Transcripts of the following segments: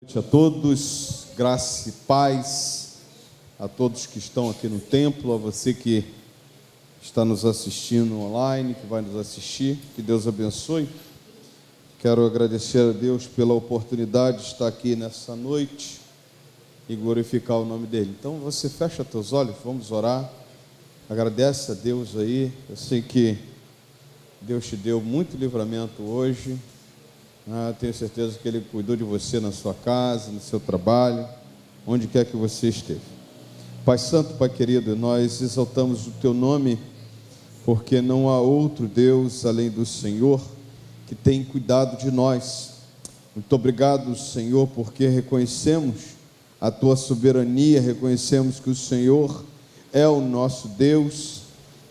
Boa noite a todos, graça e paz a todos que estão aqui no templo, a você que está nos assistindo online, que vai nos assistir, que Deus abençoe. Quero agradecer a Deus pela oportunidade de estar aqui nessa noite e glorificar o nome dEle. Então você fecha teus olhos, vamos orar, agradece a Deus aí. Eu sei que Deus te deu muito livramento hoje. Tenho certeza que Ele cuidou de você na sua casa, no seu trabalho, onde quer que você esteja. Pai Santo, Pai querido, nós exaltamos o Teu nome, porque não há outro Deus além do Senhor que tem cuidado de nós. Muito obrigado, Senhor, porque reconhecemos a Tua soberania, reconhecemos que o Senhor é o nosso Deus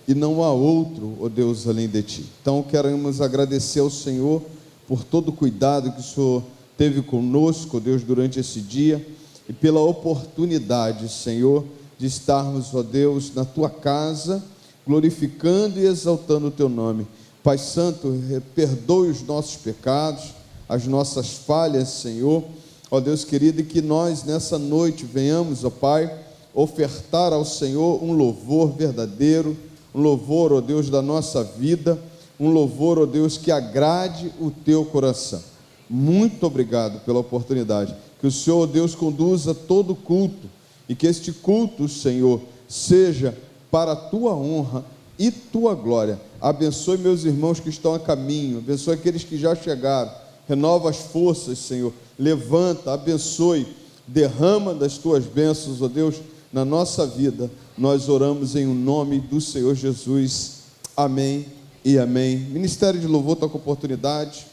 e não há outro, ó Deus, além de Ti. Então queremos agradecer ao Senhor por todo o cuidado que o Senhor teve conosco, Deus, durante esse dia, e pela oportunidade, Senhor, de estarmos, ó Deus, na Tua casa, glorificando e exaltando o Teu nome. Pai Santo, perdoe os nossos pecados, as nossas falhas, Senhor, ó Deus querido, e que nós nessa noite venhamos, ó Pai, ofertar ao Senhor um louvor verdadeiro, um louvor, ó Deus, da nossa vida, um louvor, ó Deus, que agrade o Teu coração. Muito obrigado pela oportunidade. Que o Senhor, ó Deus, conduza todo o culto, e que este culto, Senhor, seja para a Tua honra e Tua glória. Abençoe meus irmãos que estão a caminho, abençoe aqueles que já chegaram, renova as forças, Senhor, levanta, abençoe, derrama das Tuas bênçãos, ó Deus, na nossa vida. Nós oramos em nome do Senhor Jesus. Amém e amém. Ministério de Louvor está com a oportunidade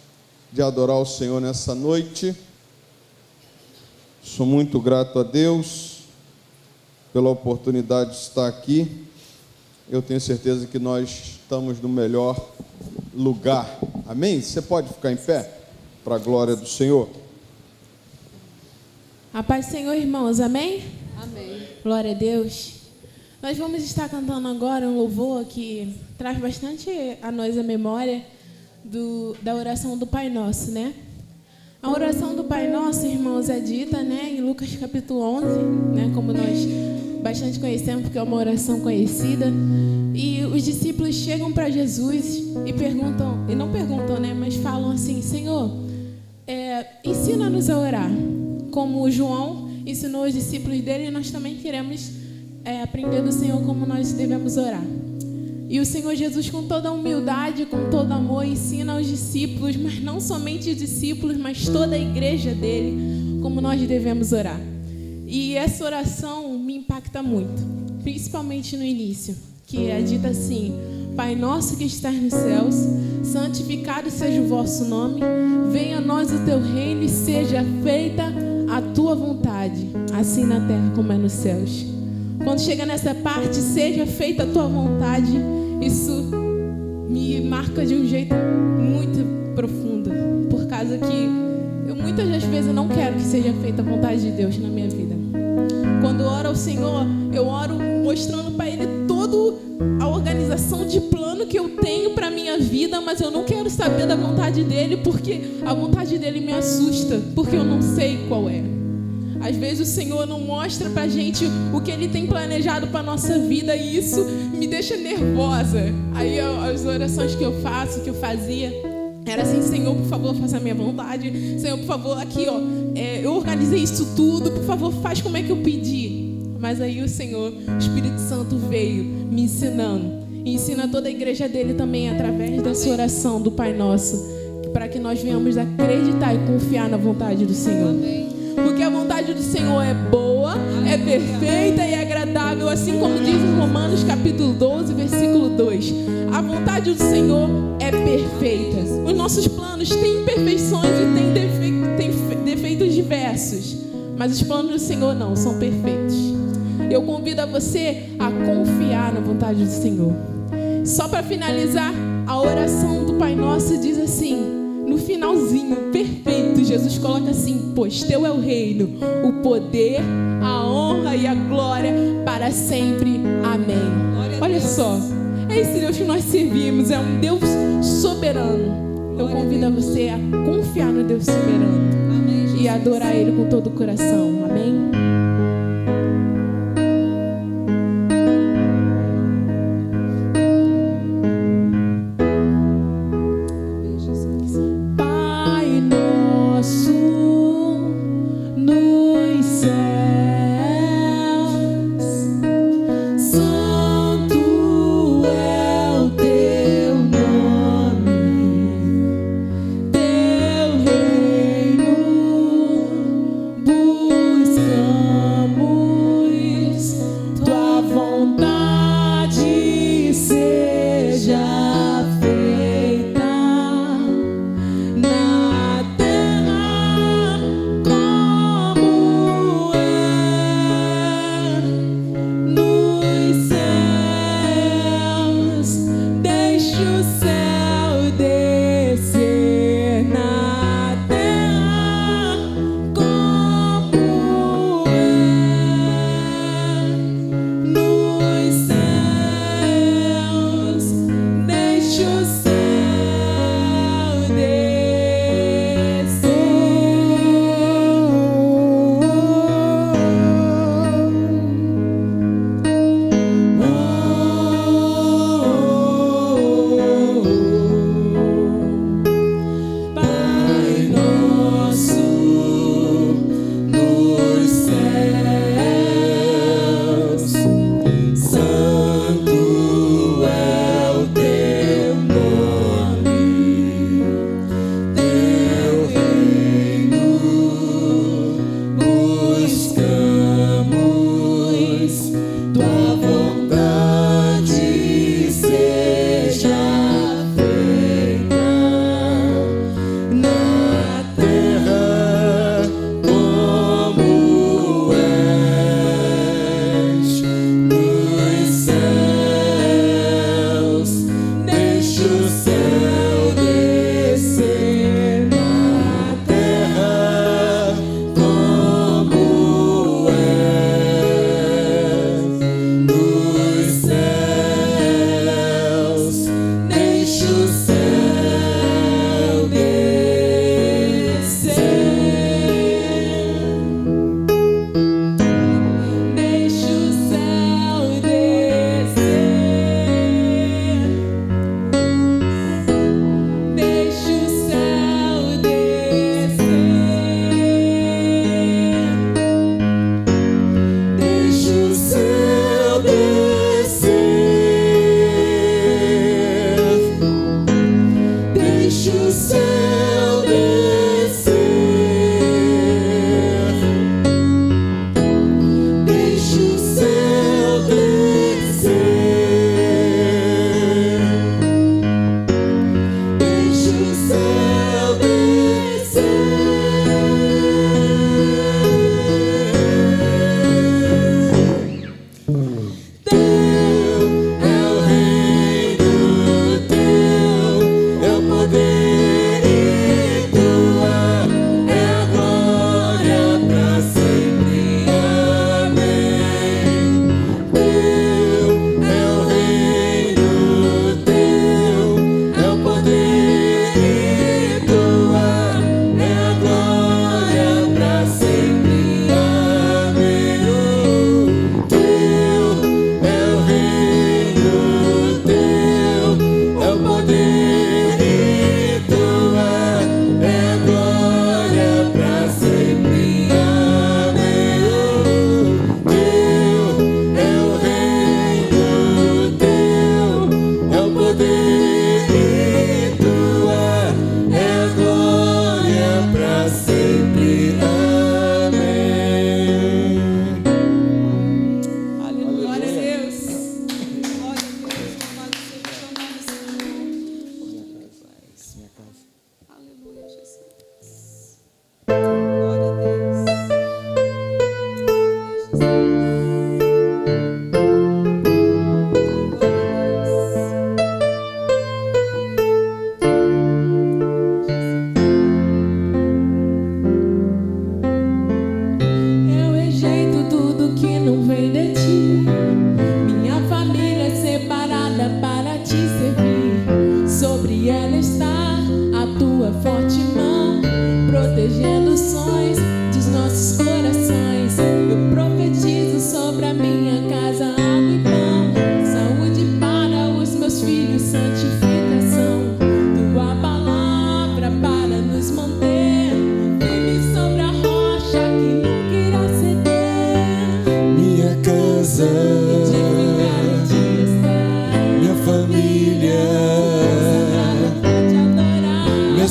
de adorar o Senhor nessa noite. Sou muito grato a Deus pela oportunidade de estar aqui. Eu tenho certeza que nós estamos no melhor lugar. Amém? Você pode ficar em pé para a glória do Senhor. A paz do Senhor, irmãos. Amém? Amém. Glória a Deus. Nós vamos estar cantando agora um louvor que traz bastante a nós a memória da oração do Pai Nosso, né? A oração do Pai Nosso, irmãos, é dita, né, em Lucas capítulo 11, né, como nós bastante conhecemos, porque é uma oração conhecida. E os discípulos chegam para Jesus e perguntam, e não perguntam, né, mas falam assim: Senhor, ensina-nos a orar. Como João ensinou os discípulos dele, nós também queremos aprender do Senhor como nós devemos orar. E o Senhor Jesus, com toda a humildade, com todo amor, ensina aos discípulos, mas não somente os discípulos, mas toda a igreja dele, como nós devemos orar. E essa oração me impacta muito, principalmente no início, que é dita assim: Pai nosso que estás nos céus, santificado seja o vosso nome, venha a nós o teu reino e seja feita a tua vontade, assim na terra como é nos céus. Quando chega nessa parte, seja feita a tua vontade, isso me marca de um jeito muito profundo, por causa que eu muitas das vezes não quero que seja feita a vontade de Deus na minha vida. Quando eu oro ao Senhor, eu oro mostrando para Ele toda a organização de plano que eu tenho para a minha vida, mas eu não quero saber da vontade dEle, porque a vontade dEle me assusta, porque eu não sei qual é. Às vezes o Senhor não mostra pra gente o que Ele tem planejado pra nossa vida, e isso me deixa nervosa. Aí as orações que eu faço, que eu fazia, era assim: Senhor, por favor, faça a minha vontade. Senhor, por favor, aqui, eu organizei isso tudo, por favor, faz como é que eu pedi. Mas aí o Senhor, o Espírito Santo veio me ensinando, e ensina toda a igreja dele também através dessa oração do Pai Nosso, para que nós venhamos acreditar e confiar na vontade do Senhor. Amém. Porque a vontade do Senhor é boa, é perfeita e agradável, assim como diz em Romanos capítulo 12, versículo 2. A vontade do Senhor é perfeita. Os nossos planos têm imperfeições e têm defeitos diversos, mas os planos do Senhor não, são perfeitos. Eu convido a você a confiar na vontade do Senhor. Só para finalizar, a oração do Pai Nosso diz assim, no finalzinho, perfeito, Jesus coloca assim: pois teu é o reino, o poder, a honra e a glória para sempre. Amém. Olha só, é esse Deus que nós servimos, é um Deus soberano. Eu convido a você a confiar no Deus soberano. Amém. E e adorar Ele com todo o coração. Amém?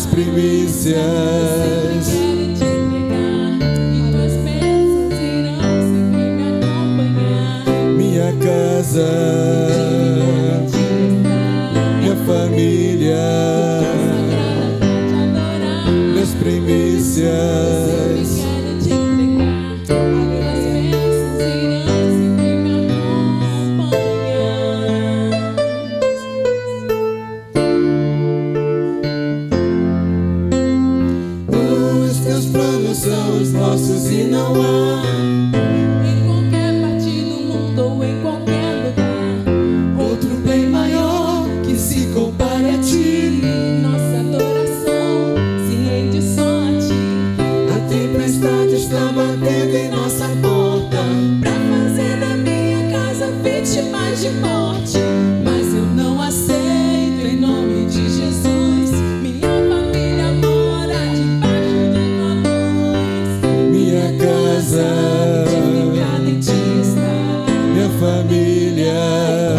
primícias. Quero te entregar e tuas bênçãos irão sempre me acompanhar. Minha casa, minha família, minhas primícias. Quero te entregar e tuas bênçãos irão sempre me acompanhar. Os teus planos são os nossos e não há Em qualquer parte do mundo ou em qualquer lugar, outro bem maior que se compare a ti. nossa adoração se rende só a ti. A tempestade está batendo em nossa porta Pra fazer da minha casa vítima de morte, mas eu não aceito em nome de Jesus. Minha família mora debaixo de tua luz. minha casa, Santificada em ti está, minha família,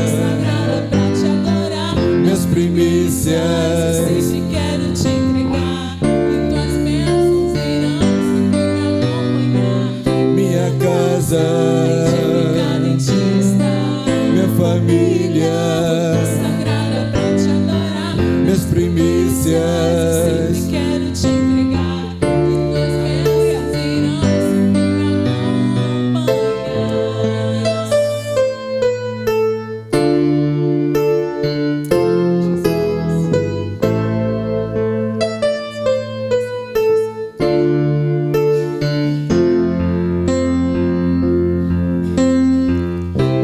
sagrada pra te adorar. minhas primícias. Sempre quero te entregar e tuas bênçãos irão sempre me acompanhar. Minha casa, Santificada em ti está, minha família, sagrada pra te adorar. minhas primícias. Sempre quero te entregar e tuas bênçãos irão sempre me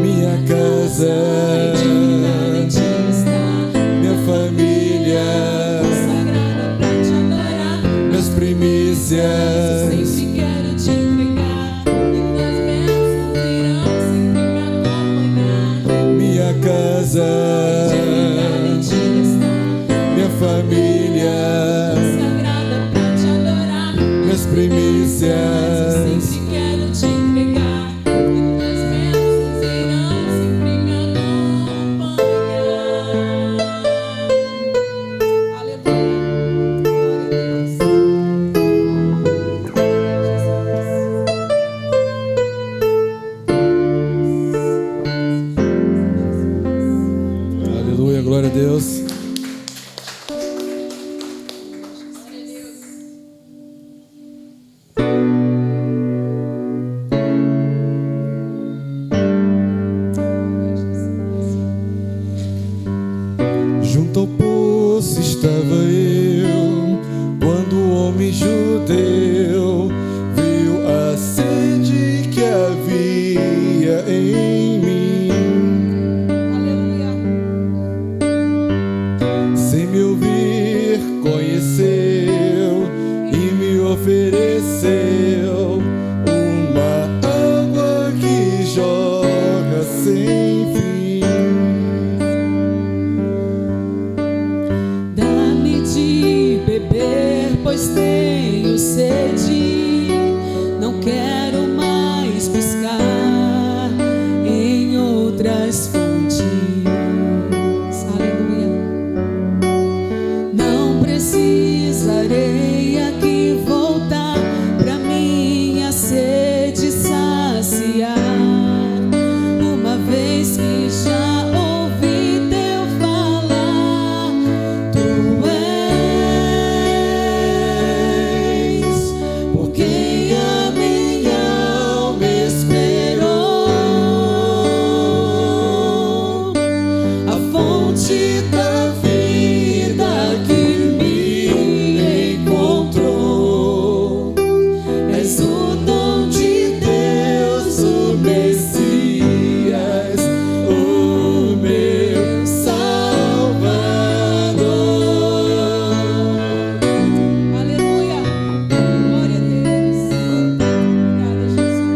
Minha casa, Santificada em ti está, minha família, sagrada pra te adorar. minhas primícias. Sempre quero te entregar e tuas bênçãos irão sempre me acompanhar. Minha casa, Santificada em ti está, minha família, sagrada pra te adorar. minhas primícias. Sempre quero te entregar e tuas bênçãos irão sempre me acompanhar. Aleluia. Aleluia, glória a Deus. Junto ao poço estava eu, quando o homem judeu viu a sede que havia em mim. Sem me ouvir, conheceu e me ofereceu uma água que jorra sem fim. Dá-me de beber, pois tenho sede. Não quero mais buscar em outras fontes. Aleluia. Não precisarei aqui voltar pra minha sede saciar. Uma vez que já ouvi teu falar, tu és por quem a minha alma esperou, a fonte da vida que me encontrou. És o dom de Deus, o Messias, o meu Salvador. Aleluia, glória a Deus. Obrigada, Jesus.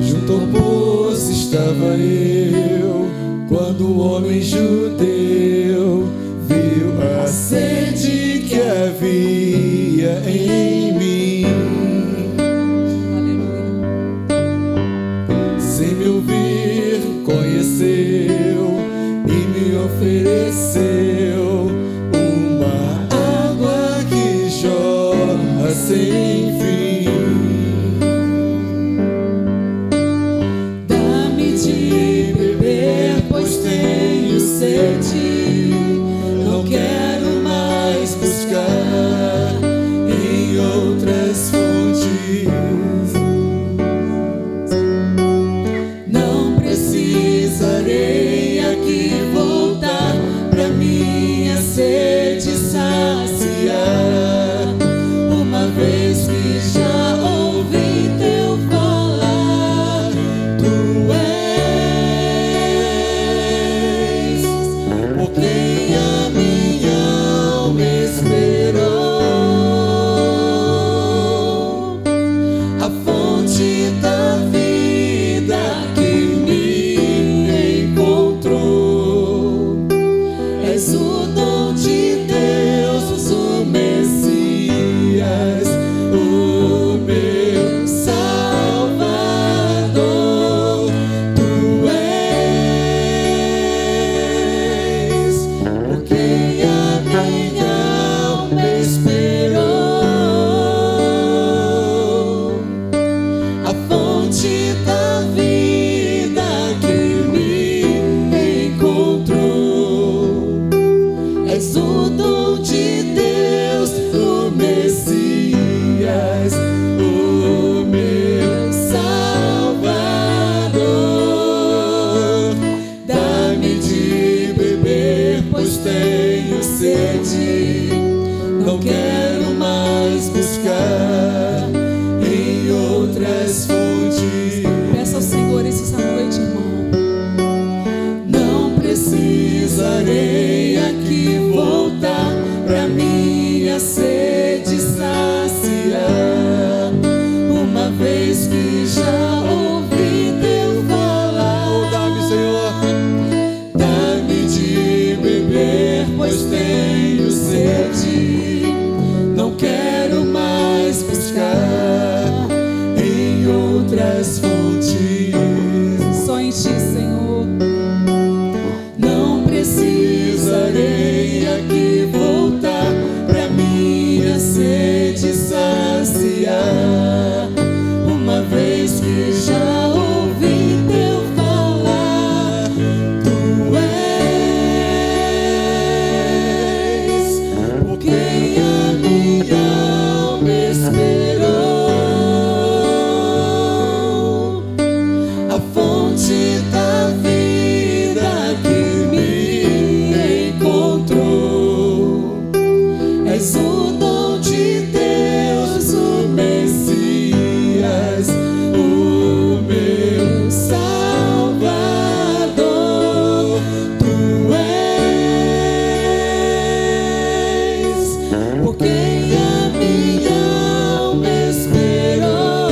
Junto ao poço estava eu, quando o homem judeu viu a sede que havia em mim. Aleluia. desceu e me ofereceu uma água que jorra sem fim. Dá-me de beber, pois tenho sede. Não quero mais buscar em outras fontes. Não precisarei aqui voltar pra minha sede saciar, uma vez que já ouvi teu falar. Tu és por quem a minha alma esperou, a fonte da vida que me encontrou. És o dom de Deus, o Messias, o meu Salvador. Tu és por quem a minha alma esperou, a fonte da vida que me encontrou. És o dom de Deus, o Messias, o meu Salvador. Dá-me de beber, pois tenho sede. Não quero mais buscar em outras fontes. Peça ao Senhor isso essa noite, irmão. Não precisarei aqui voltar pra minha sede saciar, uma vez que já ouvi teu falar. Oh, dá-me, Senhor. Dá-me de beber, pois tenho sede. Não quero mais buscar em outras fontes. Só em ti, Senhor. Não precisarei aqui voltar pra minha sede saciar, uma vez que já ouvi teu falar. Tu és por quem a minha alma esperou, a fonte da vida que me encontrou. És o dom de Deus, o Messias, o meu Salvador. Tu és por quem a minha alma esperou,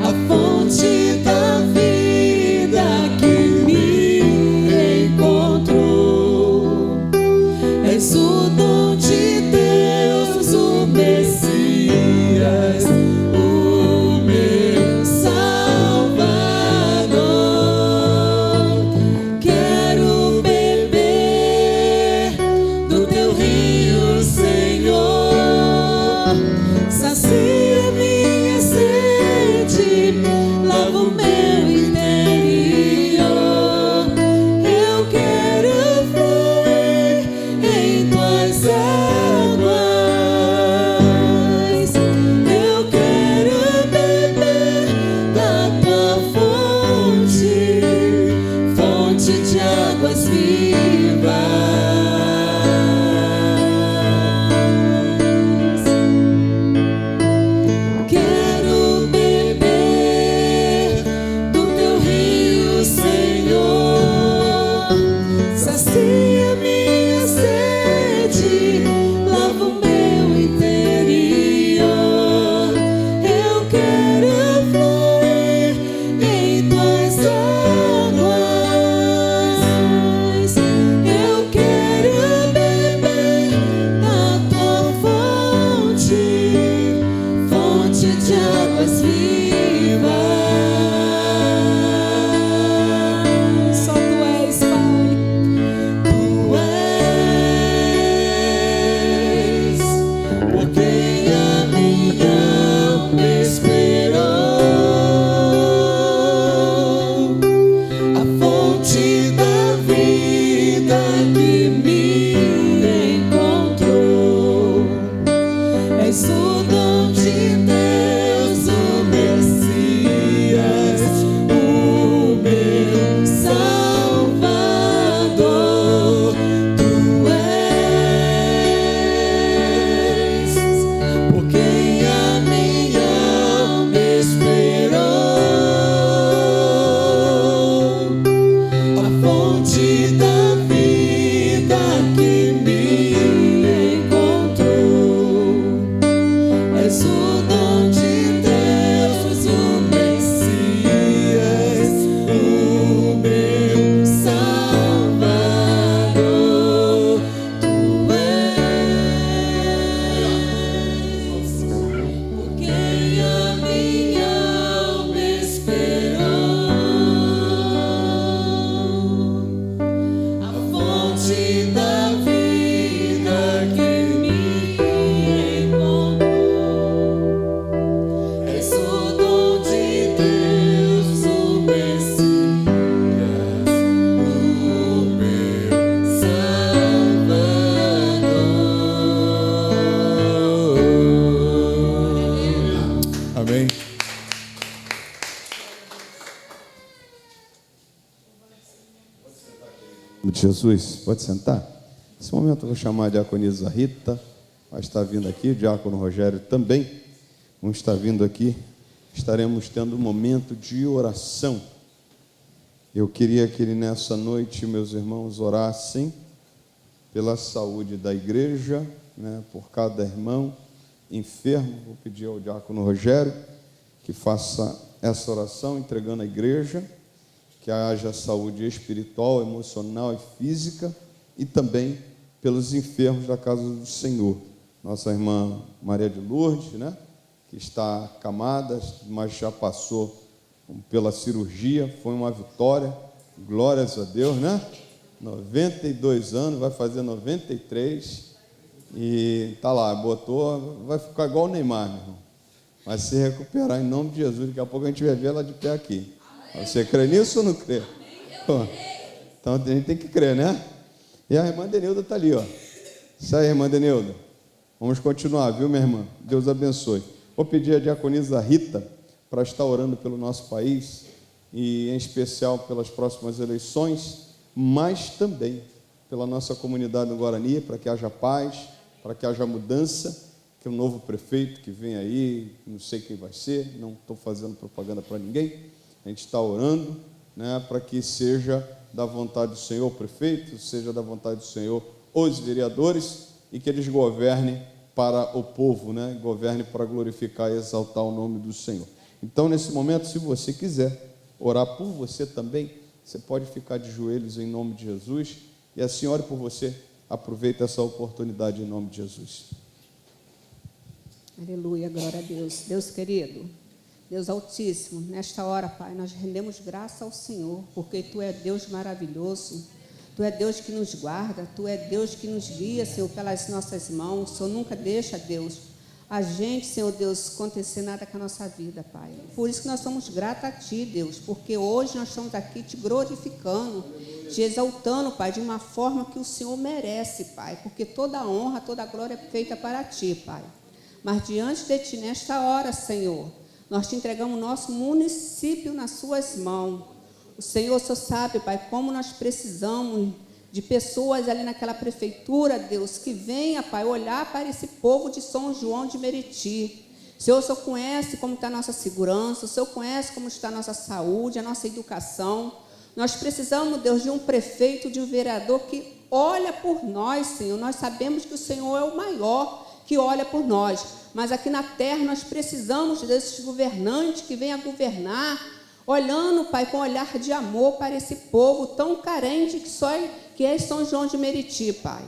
a fonte da vida que me encontrou. És o dom de Deus, o Messias, o meu Salvador. Quero beber do teu rio, Senhor. Sacia minha sede, lava o meu interior. Eu quero fluir em tuas águas. Eu És o dom de Deus, o Messias, o meu Salvador. Tu és por quem a minha alma esperou, a fonte da vida que me encontrou. És o dom de Deus, o Messias, o meu Salvador. Tu és por quem a minha alma esperou, a fonte da vida que me encontrou. És o dom de Deus, o Messias, o meu Salvador. Amém. Jesus, pode sentar? Nesse momento eu vou chamar a diaconisa Rita, vai estar vindo aqui, o diácono Rogério também, vão estar vindo aqui, estaremos tendo um momento de oração. Eu queria que nessa noite, meus irmãos, orassem pela saúde da igreja, né, por cada irmão enfermo. Vou pedir ao diácono Rogério que faça essa oração, entregando à igreja, que haja saúde espiritual, emocional e física, e também pelos enfermos da casa do Senhor. Nossa irmã Maria de Lourdes, né, que está acamada, mas já passou pela cirurgia, foi uma vitória, glórias a Deus, né? 92 anos, vai fazer 93, e tá lá, botou, vai ficar igual o Neymar, meu irmão. Vai se recuperar em nome de Jesus. Daqui a pouco a gente vai ver ela de pé aqui. Você crê nisso ou não crê? Então a gente tem que crer, né? E a irmã Denilda está ali, ó. Isso aí, irmã Denilda. Vamos continuar, viu, minha irmã? Deus abençoe. Vou pedir a diaconisa Rita para estar orando pelo nosso país, e em especial pelas próximas eleições, mas também pela nossa comunidade no Guarani, para que haja paz, para que haja mudança, que o novo prefeito que vem aí, não sei quem vai ser, não estou fazendo propaganda para ninguém, a gente está orando, né, para que seja da vontade do Senhor o prefeito, seja da vontade do Senhor os vereadores, e que eles governem para o povo, né, governem para glorificar e exaltar o nome do Senhor. Então, nesse momento, se você quiser orar por você também, você pode ficar de joelhos em nome de Jesus, e assim ore por você. Aproveita essa oportunidade em nome de Jesus. Aleluia, glória a Deus. Deus querido, Deus altíssimo, nesta hora, Pai, nós rendemos graça ao Senhor, porque Tu é Deus maravilhoso, Tu é Deus que nos guarda, Tu é Deus que nos guia, Senhor, pelas nossas mãos. O Senhor nunca deixa, Deus, a gente, Senhor Deus, acontecer nada com a nossa vida, Pai. Por isso que nós somos gratos a Ti, Deus, porque hoje nós estamos aqui Te glorificando, Te exaltando, Pai, de uma forma que o Senhor merece, Pai, porque toda a honra, toda a glória é feita para Ti, Pai. Mas diante de Ti, nesta hora, Senhor, nós Te entregamos o nosso município nas Suas mãos. O Senhor sabe, Pai, como nós precisamos de pessoas ali naquela prefeitura, Deus, que venha, Pai, olhar para esse povo de São João de Meriti. O Senhor conhece como está a nossa segurança, o Senhor conhece como está a nossa saúde, a nossa educação. Nós precisamos, Deus, de um prefeito, de um vereador que olha por nós, Senhor. Nós sabemos que o Senhor é o maior que olha por nós, mas aqui na terra nós precisamos desses governantes que venham a governar, olhando, Pai, com um olhar de amor para esse povo tão carente que é São João de Meriti, Pai.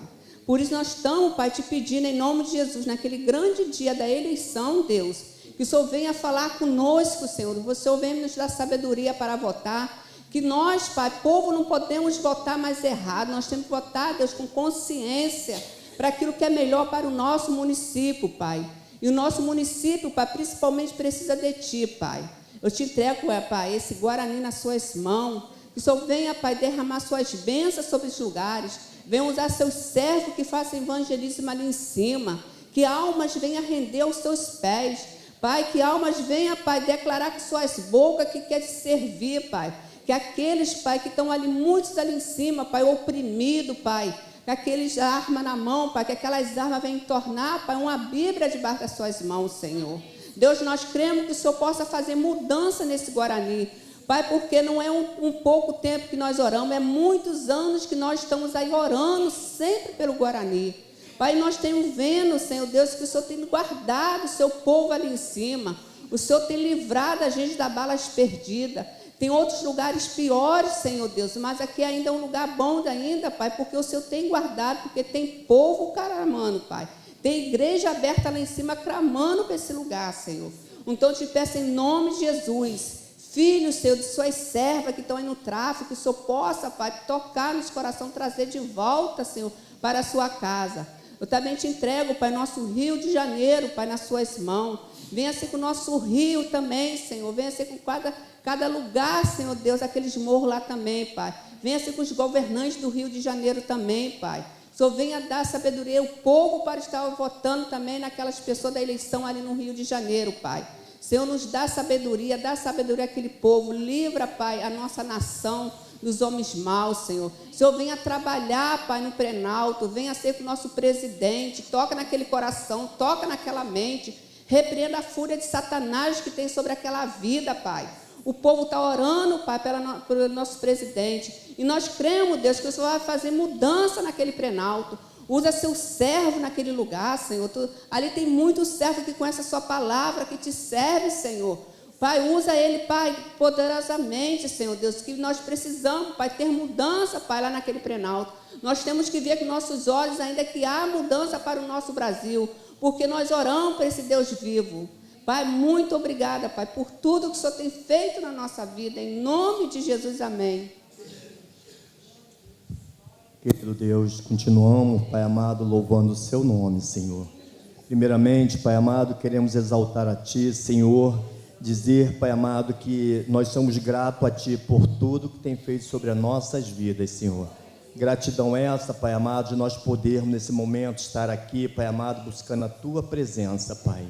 Por isso nós estamos, Pai, Te pedindo em nome de Jesus, naquele grande dia da eleição, Deus, que o Senhor venha falar conosco, Senhor, o Senhor venha nos dar sabedoria para votar, que nós, Pai, povo, não podemos votar mais errado, nós temos que votar, Deus, com consciência, para aquilo que é melhor para o nosso município, Pai. E o nosso município, Pai, principalmente precisa de Ti, Pai. Eu Te entrego, Pai, esse Guarani nas Suas mãos. Que o Senhor venha, Pai, derramar Suas bênçãos sobre os lugares. Venha usar Seus servos que façam evangelismo ali em cima. Que almas venham render aos seus pés. Pai, que almas venham, Pai, declarar com suas bocas que quer te servir, Pai. Que aqueles, Pai, que estão ali, muitos ali em cima, Pai, oprimidos, Pai, que aqueles armas na mão, Pai, que aquelas armas venham tornar, Pai, uma Bíblia debaixo das suas mãos, Senhor. Deus, nós cremos que o Senhor possa fazer mudança nesse Guarani, Pai, porque não é um pouco tempo que nós oramos, é muitos anos que nós estamos aí orando sempre pelo Guarani. Pai, nós temos vendo, Senhor Deus, que o Senhor tem guardado o seu povo ali em cima, o Senhor tem livrado a gente das balas perdidas. Tem outros lugares piores, Senhor Deus, mas aqui ainda é um lugar bom ainda, Pai, porque o Senhor tem guardado, porque tem povo clamando, Pai. Tem igreja aberta lá em cima, clamando para esse lugar, Senhor. Então eu te peço em nome de Jesus, filhos, Senhor, de suas servas que estão aí no tráfico, que o Senhor possa, Pai, tocar nos corações, trazer de volta, Senhor, para a sua casa. Eu também te entrego, Pai, nosso Rio de Janeiro, Pai, nas suas mãos. Venha ser com o nosso rio também, Senhor. Venha ser com cada lugar, Senhor Deus, aqueles morros lá também, Pai. Venha ser com os governantes do Rio de Janeiro também, Pai. Senhor, venha dar sabedoria ao povo para estar votando também naquelas pessoas da eleição ali no Rio de Janeiro, Pai. Senhor, nos dá sabedoria àquele povo. Livra, Pai, a nossa nação dos homens maus, Senhor. Senhor, venha trabalhar, Pai, no Planalto. Venha ser com o nosso presidente. Toca naquele coração, toca naquela mente. Repreenda a fúria de Satanás que tem sobre aquela vida, Pai. O povo está orando, Pai, pelo nosso presidente. E nós cremos, Deus, que o Senhor vai fazer mudança naquele Planalto. Usa seu servo naquele lugar, Senhor. Ali tem muitos servos que conhecem a sua palavra, que te serve, Senhor. Pai, usa ele, Pai, poderosamente, Senhor Deus, que nós precisamos, Pai, ter mudança, Pai, lá naquele Planalto. Nós temos que ver com nossos olhos ainda que há mudança para o nosso Brasil, porque nós oramos para esse Deus vivo. Pai, muito obrigada, Pai, por tudo que o Senhor tem feito na nossa vida. Em nome de Jesus, amém. Querido Deus, continuamos, Pai amado, louvando o seu nome, Senhor. Primeiramente, Pai amado, queremos exaltar a Ti, Senhor, dizer, Pai amado, que nós somos gratos a Ti por tudo que tem feito sobre as nossas vidas, Senhor. Gratidão essa, Pai amado, de nós podermos nesse momento estar aqui, Pai amado, buscando a Tua presença, Pai.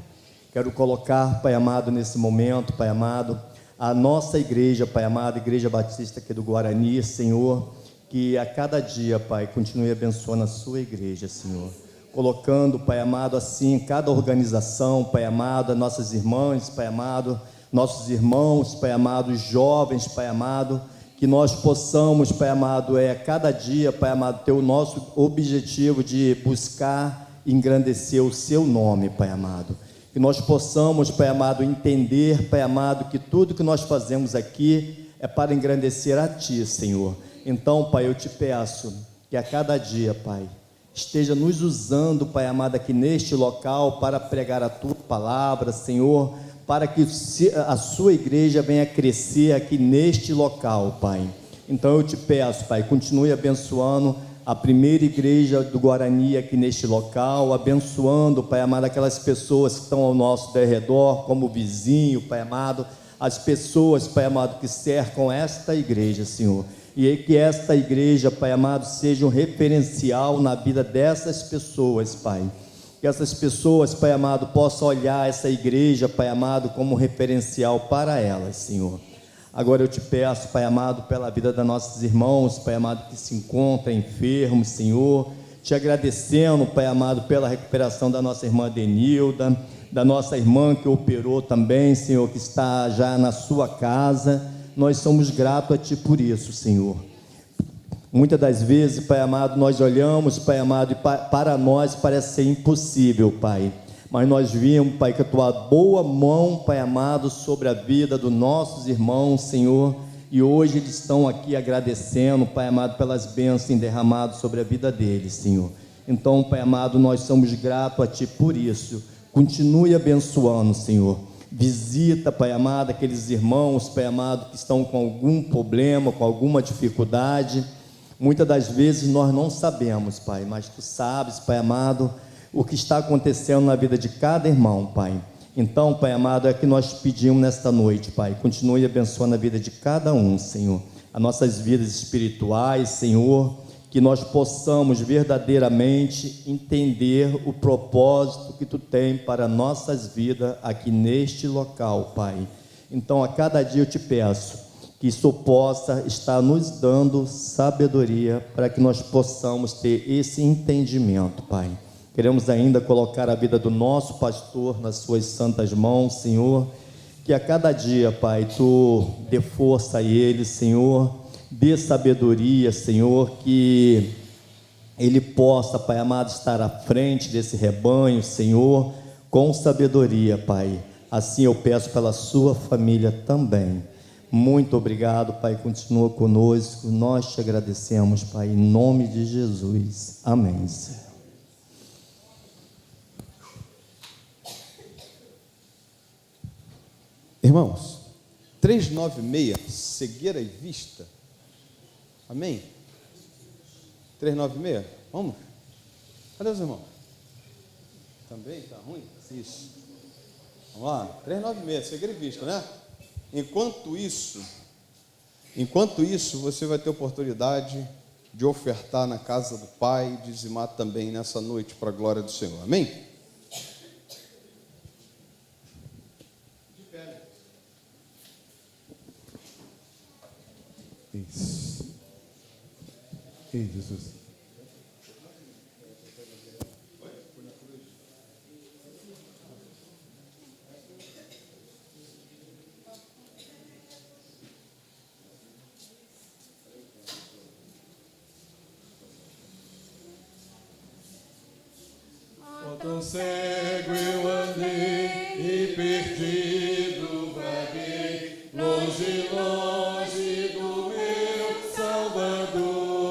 Quero colocar, Pai amado, nesse momento, Pai amado, a nossa igreja, Pai amado, Igreja Batista aqui do Guarani, Senhor, que a cada dia, Pai, continue abençoando a sua igreja, Senhor. Colocando, Pai amado, assim, cada organização, Pai amado, nossas irmãs, Pai amado, nossos irmãos, Pai amado, jovens, Pai amado, que nós possamos, Pai amado, cada dia, Pai amado, ter o nosso objetivo de buscar e engrandecer o seu nome, Pai amado. Que nós possamos, Pai amado, entender, Pai amado, que tudo que nós fazemos aqui é para engrandecer a Ti, Senhor. Então, Pai, eu te peço que a cada dia, Pai, esteja nos usando, Pai amado, aqui neste local para pregar a Tua palavra, Senhor, para que a Sua igreja venha crescer aqui neste local, Pai. Então eu te peço, Pai, continue abençoando a primeira igreja do Guarani aqui neste local, abençoando, Pai amado, aquelas pessoas que estão ao nosso derredor, como o vizinho, Pai amado, as pessoas, Pai amado, que cercam esta igreja, Senhor. E que esta igreja, Pai amado, seja um referencial na vida dessas pessoas, Pai. Que essas pessoas, Pai amado, possam olhar essa igreja, Pai amado, como um referencial para elas, Senhor. Agora eu te peço, Pai amado, pela vida dos nossos irmãos, Pai amado, que se encontram enfermos, Senhor. Te agradecendo, Pai amado, pela recuperação da nossa irmã Denilda, da nossa irmã que operou também, Senhor, que está já na sua casa. Nós somos gratos a Ti por isso, Senhor. Muitas das vezes, Pai amado, nós olhamos, Pai amado, e para nós parece ser impossível, Pai. Mas nós vimos, Pai, que a Tua boa mão, Pai amado, sobre a vida dos nossos irmãos, Senhor. E hoje eles estão aqui agradecendo, Pai amado, pelas bênçãos derramadas sobre a vida deles, Senhor. Então, Pai amado, nós somos gratos a Ti por isso. Continue abençoando, Senhor. Visita, Pai amado, aqueles irmãos, Pai amado, que estão com algum problema, com alguma dificuldade. Muitas das vezes nós não sabemos, Pai, mas Tu sabes, Pai amado, o que está acontecendo na vida de cada irmão, Pai. Então, Pai amado, é que nós pedimos nesta noite, Pai. Continue abençoando a vida de cada um, Senhor. As nossas vidas espirituais, Senhor. que nós possamos verdadeiramente entender o propósito que Tu tem para nossas vidas aqui neste local, Pai. Então, a cada dia eu te peço que isso possa estar nos dando sabedoria para que nós possamos ter esse entendimento, Pai. Queremos ainda colocar a vida do nosso pastor nas Suas santas mãos, Senhor, que a cada dia, Pai, Tu dê força a ele, Senhor, dê sabedoria, Senhor, que ele possa, Pai amado, estar à frente desse rebanho, Senhor, com sabedoria, Pai. Assim eu peço pela sua família também. Muito obrigado, Pai, continua conosco, nós te agradecemos, Pai, em nome de Jesus. Amém, Senhor. Irmãos, 396, cegueira e vista. Amém? 396, vamos? Cadê os irmãos? Também está ruim? Isso. Vamos lá, 396, cegueira e vista, né? Enquanto isso, você vai ter oportunidade de ofertar na casa do Pai e dizimar também nessa noite para a glória do Senhor. Amém? Isso. Ei, Jesus. Tão cego eu andei e perdido vaguei, longe, longe do meu Salvador.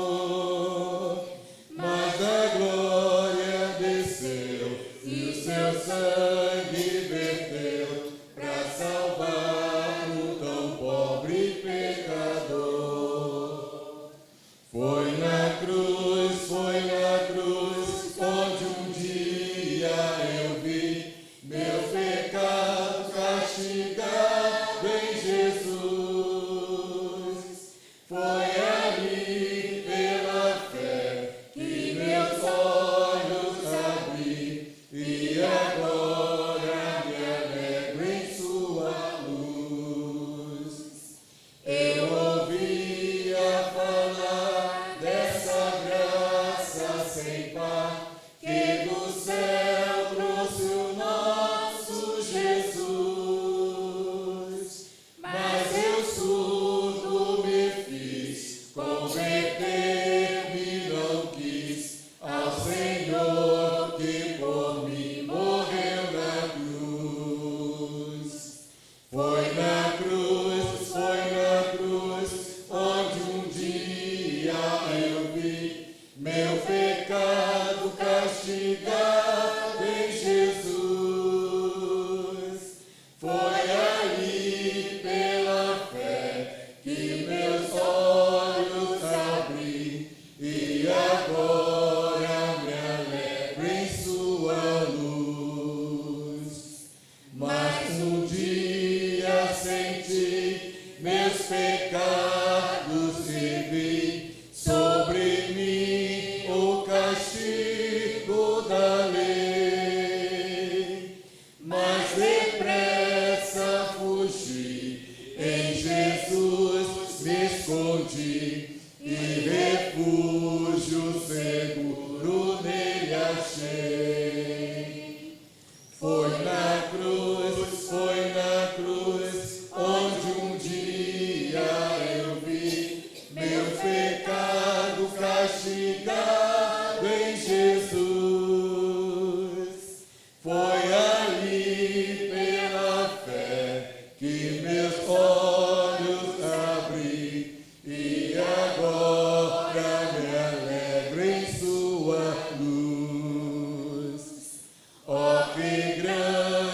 Mas a glória desceu e o seu sangue verteu para salvar o tão pobre pecador. Foi na cruz, onde um dia eu vi meu pecado castigado em Jesus. Foi ali pela fé que meus olhos abri e agora me alegro em sua luz. Eu ouvia falar dessa graça sem par que do céu trouxe o nosso Jesus. Mas eu surdo me fiz, converter-me não quis ao Senhor que por mim morreu na cruz. Foi na cruz, onde um dia eu vi meu pecado castigado em Jesus. Foi ali pela fé que meus olhos abri e agora me alegro em sua luz. Mas um dia senti meus pecados e vi sobre mim o castigo da lei. Mas depressa fugi, em Jesus me escondi e refúgio seguro nele achei. Foi na cruz, onde um dia eu vi meu pecado castigado em Jesus. Foi ali pela fé que meus olhos abri e agora me alegro em sua luz. Ó, que grande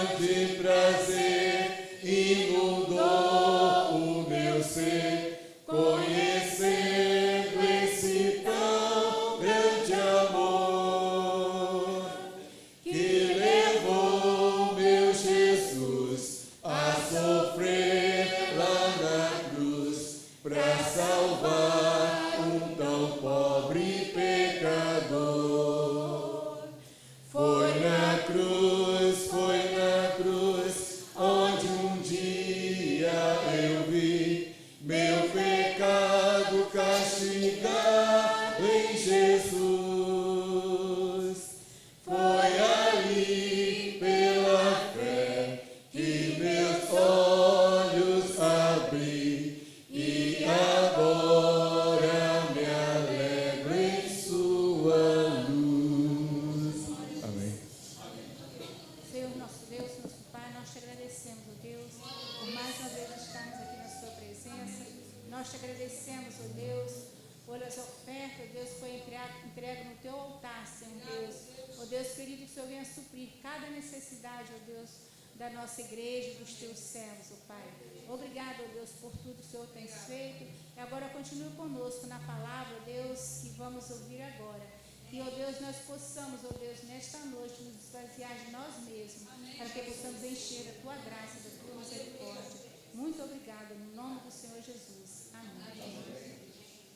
ó Deus, foi entregue no teu altar, Senhor Deus. Ó Deus querido, que o Senhor venha suprir cada necessidade, ó Deus, da nossa igreja, dos teus servos, ó Pai. Obrigado, ó Deus, por tudo que o Senhor tem feito. E agora continue conosco na palavra, ó Deus, que vamos ouvir agora. Que, ó Deus, nós possamos, ó Deus, nesta noite nos esvaziar de nós mesmos, para que possamos encher a tua graça, da tua misericórdia. Muito obrigada, no nome do Senhor Jesus. Amém.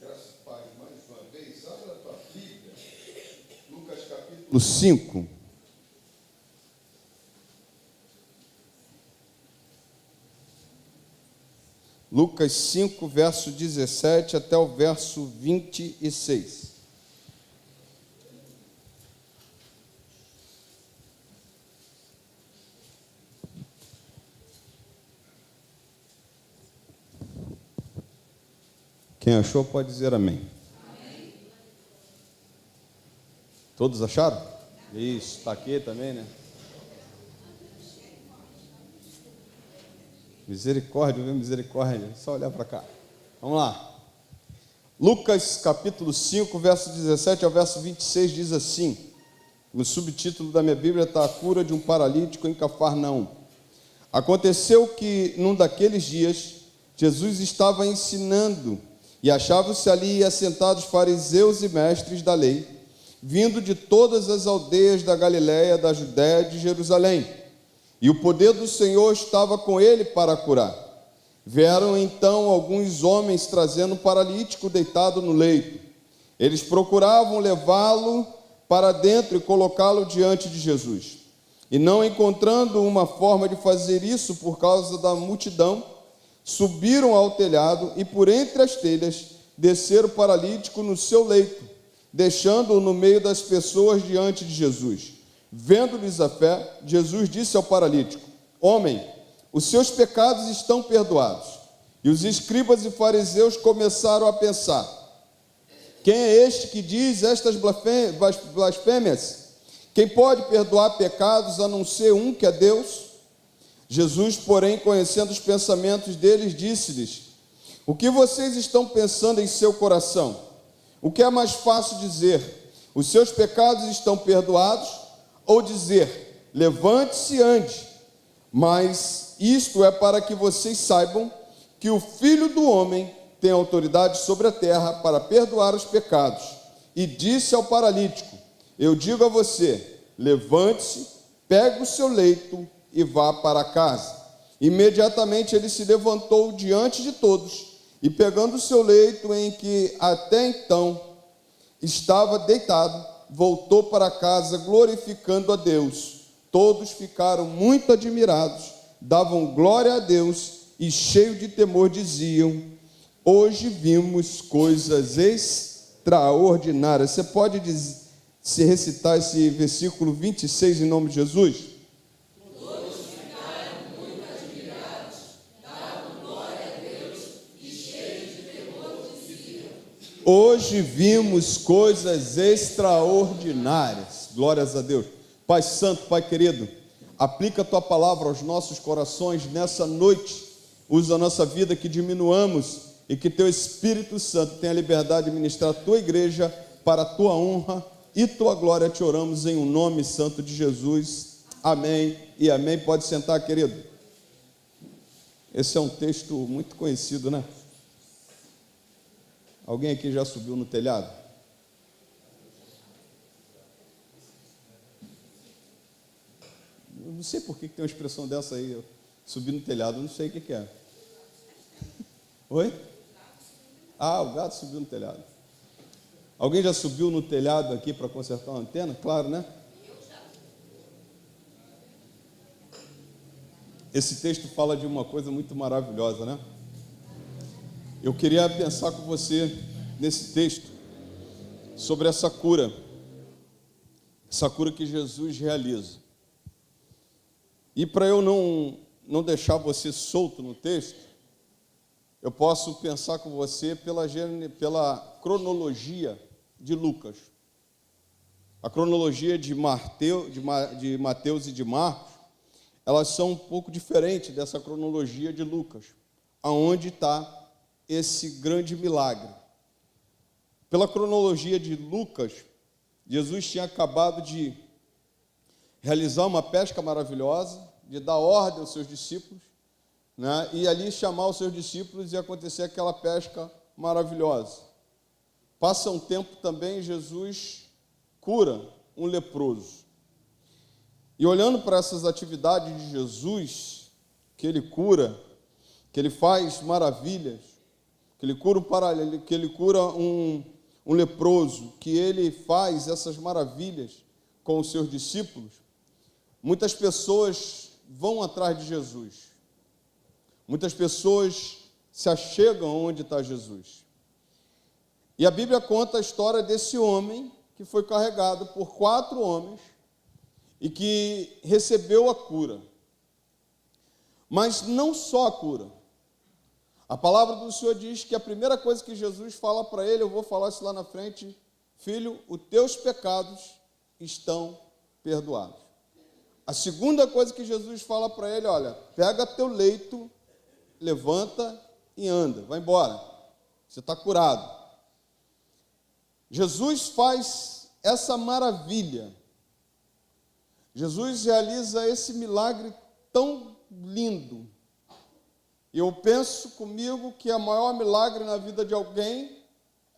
Graças ao Pai, mais uma vez, abre a tua Bíblia, Lucas capítulo 5. Lucas 5, verso 17 até o verso 26. Quem achou pode dizer amém. Amém. Todos acharam? Isso, está aqui também, né? Misericórdia, viu? Misericórdia. Só olhar para cá. Vamos lá. Lucas capítulo 5, verso 17 ao verso 26 diz assim. No subtítulo da minha Bíblia está a cura de um paralítico em Cafarnaum. Aconteceu que, num daqueles dias, Jesus estava ensinando e achavam-se ali assentados fariseus e mestres da lei, vindo de todas as aldeias da Galiléia, da Judéia e de Jerusalém. E o poder do Senhor estava com ele para curar. Vieram então alguns homens trazendo um paralítico deitado no leito. Eles procuravam levá-lo para dentro e colocá-lo diante de Jesus. E não encontrando uma forma de fazer isso por causa da multidão, subiram ao telhado e por entre as telhas desceram o paralítico no seu leito, deixando-o no meio das pessoas diante de Jesus. Vendo-lhes a fé, Jesus disse ao paralítico: Homem, os seus pecados estão perdoados. E os escribas e fariseus começaram a pensar: quem é este que diz estas blasfêmias? Quem pode perdoar pecados a não ser um que é Deus? Jesus, porém, conhecendo os pensamentos deles, disse-lhes: O que vocês estão pensando em seu coração? O que é mais fácil dizer: os seus pecados estão perdoados? Ou dizer: levante-se e ande? Mas isto é para que vocês saibam que o Filho do Homem tem autoridade sobre a terra para perdoar os pecados. E disse ao paralítico: eu digo a você, levante-se, pegue o seu leito e vá para casa. Imediatamente ele se levantou diante de todos e, pegando o seu leito em que até então estava deitado, voltou para casa glorificando a Deus. Todos ficaram muito admirados, davam glória a Deus e, cheio de temor, diziam: hoje vimos coisas extraordinárias. Você pode se recitar esse versículo 26 em nome de Jesus? Todos ficaram muito admirados, davam glória a Deus e, cheios de temor, diziam: hoje vimos coisas extraordinárias. Glórias a Deus. Pai Santo, Pai querido, aplica a Tua palavra aos nossos corações nessa noite. Usa a nossa vida, que diminuamos e que Teu Espírito Santo tenha liberdade de ministrar a Tua igreja para a Tua honra e Tua glória. Te oramos em um nome santo de Jesus. Amém e amém. Pode sentar, querido. Esse é um texto muito conhecido, né? Alguém aqui já subiu no telhado? Eu não sei por que tem uma expressão dessa aí, subir no telhado, eu não sei o que é. Oi? Ah, o gato subiu no telhado. Alguém já subiu no telhado aqui para consertar uma antena? Claro, né? Esse texto fala de uma coisa muito maravilhosa, né? Eu queria pensar com você nesse texto sobre essa cura que Jesus realiza. E para eu não deixar você solto no texto, eu posso pensar com você pela cronologia de Lucas. A cronologia de Mateus e de Marcos, elas são um pouco diferentes dessa cronologia de Lucas, aonde está esse grande milagre. Pela cronologia de Lucas, Jesus tinha acabado de realizar uma pesca maravilhosa, de dar ordem aos seus discípulos, né? E ali chamar os seus discípulos e acontecer aquela pesca maravilhosa. Passa um tempo também, Jesus cura um leproso. E olhando para essas atividades de Jesus, que ele cura, que ele faz maravilhas, que ele cura um leproso, que ele faz essas maravilhas com os seus discípulos, muitas pessoas vão atrás de Jesus. Muitas pessoas se achegam onde está Jesus. E a Bíblia conta a história desse homem que foi carregado por 4 homens e que recebeu a cura. Mas não só a cura. A palavra do Senhor diz que a primeira coisa que Jesus fala para ele, eu vou falar isso lá na frente: filho, os teus pecados estão perdoados. A segunda coisa que Jesus fala para ele, olha, pega teu leito, levanta e anda, vai embora, você está curado. Jesus faz essa maravilha. Jesus realiza esse milagre tão lindo. Eu penso comigo que o maior milagre na vida de alguém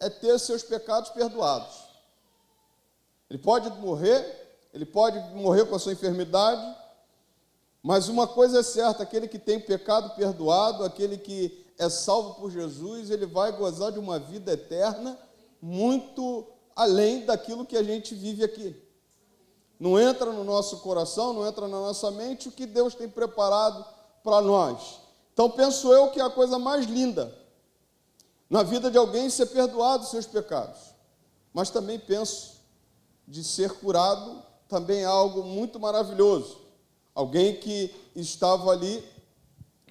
é ter seus pecados perdoados. Ele pode morrer com a sua enfermidade, mas uma coisa é certa: aquele que tem pecado perdoado, aquele que é salvo por Jesus, ele vai gozar de uma vida eterna muito além daquilo que a gente vive aqui. Não entra no nosso coração, não entra na nossa mente o que Deus tem preparado para nós. Então, penso eu que é a coisa mais linda na vida de alguém ser perdoado os seus pecados. Mas também penso de ser curado também é algo muito maravilhoso. Alguém que estava ali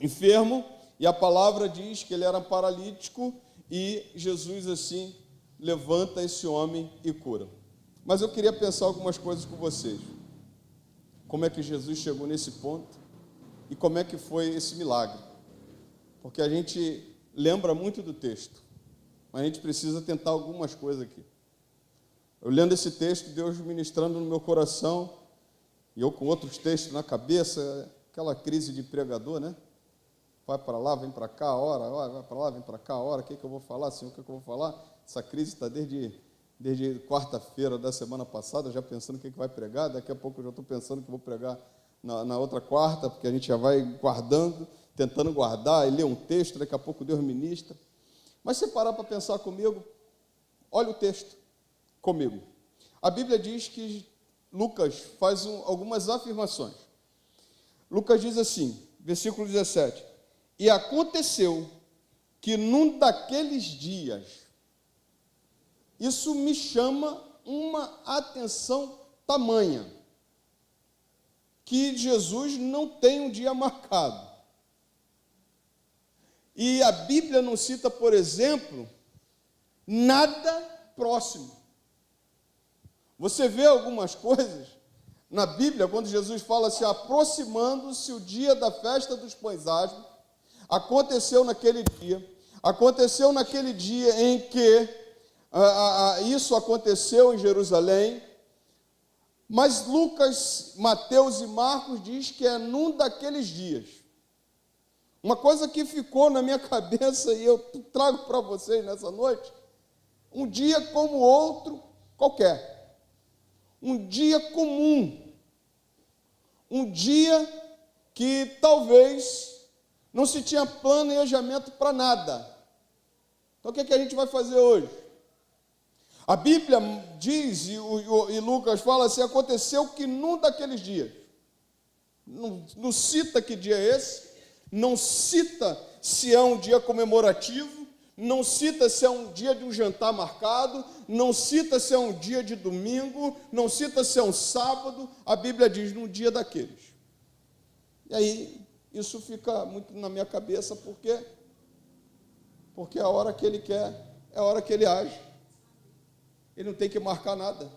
enfermo e a palavra diz que ele era paralítico e Jesus assim levanta esse homem e cura. Mas eu queria pensar algumas coisas com vocês. Como é que Jesus chegou nesse ponto e como é que foi esse milagre? Porque a gente lembra muito do texto, mas a gente precisa tentar algumas coisas aqui. Eu lendo esse texto, Deus ministrando no meu coração, e eu com outros textos na cabeça, aquela crise de pregador, né? Vai para lá, vem para cá, ora, vai para lá, vem para cá, ora, o que eu vou falar, Senhor, o que eu vou falar? Essa crise está desde quarta-feira da semana passada, já pensando o que vai pregar. Daqui a pouco eu já estou pensando que vou pregar na outra quarta, porque a gente já vai guardando, tentando guardar e ler um texto, daqui a pouco Deus ministra. Mas se parar para pensar comigo, olha o texto comigo. A Bíblia diz que Lucas faz algumas afirmações. Lucas diz assim, versículo 17: e aconteceu que num daqueles dias, isso me chama uma atenção tamanha, que Jesus não tem um dia marcado. E a Bíblia não cita, por exemplo, nada próximo. Você vê algumas coisas na Bíblia, quando Jesus fala assim, aproximando-se o dia da festa dos pães asmos, aconteceu naquele dia em que isso aconteceu em Jerusalém, mas Lucas, Mateus e Marcos diz que é num daqueles dias. Uma coisa que ficou na minha cabeça e eu trago para vocês nessa noite, um dia como outro qualquer, um dia comum, um dia que talvez não se tinha planejamento para nada. Então o que a gente vai fazer hoje? A Bíblia diz, e Lucas fala assim, aconteceu que num daqueles dias. Não cita que dia é esse, não cita se é um dia comemorativo, não cita se é um dia de um jantar marcado, não cita se é um dia de domingo, não cita se é um sábado, a Bíblia diz num dia daqueles. E aí, isso fica muito na minha cabeça, porque a hora que ele quer, é a hora que ele age. Ele não tem que marcar nada.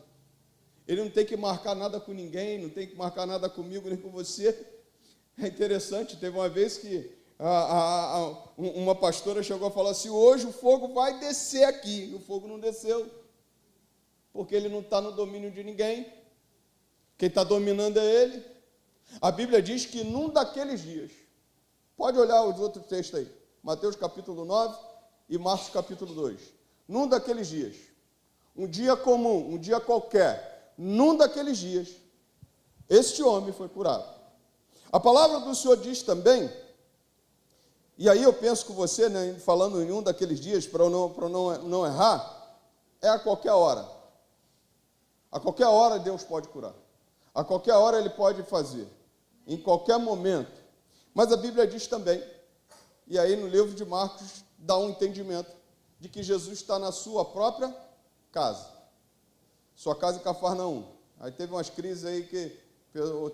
Ele não tem que marcar nada com ninguém, não tem que marcar nada comigo nem com você. É interessante, teve uma vez que Uma pastora chegou a falar assim, hoje o fogo vai descer aqui. E o fogo não desceu, porque ele não está no domínio de ninguém. Quem está dominando é ele. A Bíblia diz que num daqueles dias, pode olhar os outros textos aí, Mateus capítulo 9 e Marcos capítulo 2. Num daqueles dias, um dia comum, um dia qualquer, num daqueles dias, este homem foi curado. A palavra do Senhor diz também, e aí eu penso com você, né, falando em um daqueles dias, para eu não errar, é a qualquer hora. A qualquer hora Deus pode curar. A qualquer hora Ele pode fazer. Em qualquer momento. Mas a Bíblia diz também, e aí no livro de Marcos dá um entendimento, de que Jesus está na sua própria casa. Sua casa em Cafarnaum. Aí teve umas crises aí que,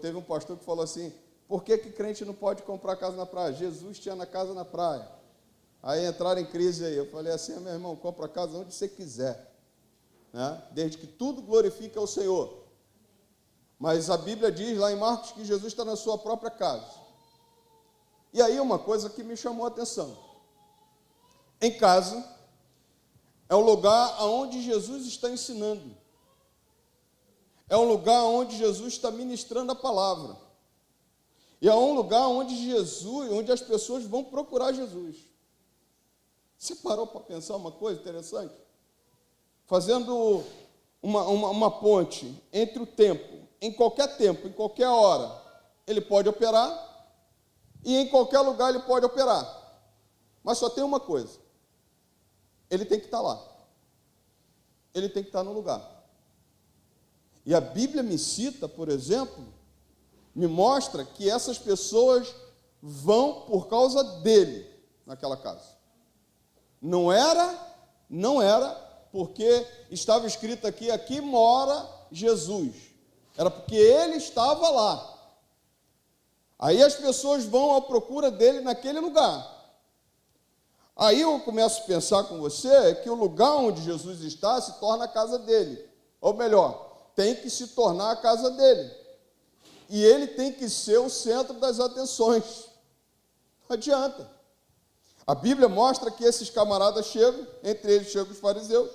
teve um pastor que falou assim, por que crente não pode comprar casa na praia? Jesus tinha na casa na praia. Aí entraram em crise aí. Eu falei assim, meu irmão, compra a casa onde você quiser. Né? Desde que tudo glorifique ao Senhor. Mas a Bíblia diz lá em Marcos que Jesus está na sua própria casa. E aí uma coisa que me chamou a atenção. Em casa é o lugar onde Jesus está ensinando. É um lugar onde Jesus está ministrando a palavra. E é um lugar onde as pessoas vão procurar Jesus. Você parou para pensar uma coisa interessante? Fazendo uma ponte entre o tempo, em qualquer hora, ele pode operar, e em qualquer lugar ele pode operar. Mas só tem uma coisa, ele tem que estar lá. Ele tem que estar no lugar. E a Bíblia me cita, por exemplo, me mostra que essas pessoas vão por causa dele naquela casa. Não era porque estava escrito aqui mora Jesus. Era porque ele estava lá. Aí as pessoas vão à procura dele naquele lugar. Aí eu começo a pensar com você que o lugar onde Jesus está se torna a casa dele. Ou melhor, tem que se tornar a casa dele. E ele tem que ser o centro das atenções. Não adianta. A Bíblia mostra que esses camaradas chegam, entre eles chegam os fariseus,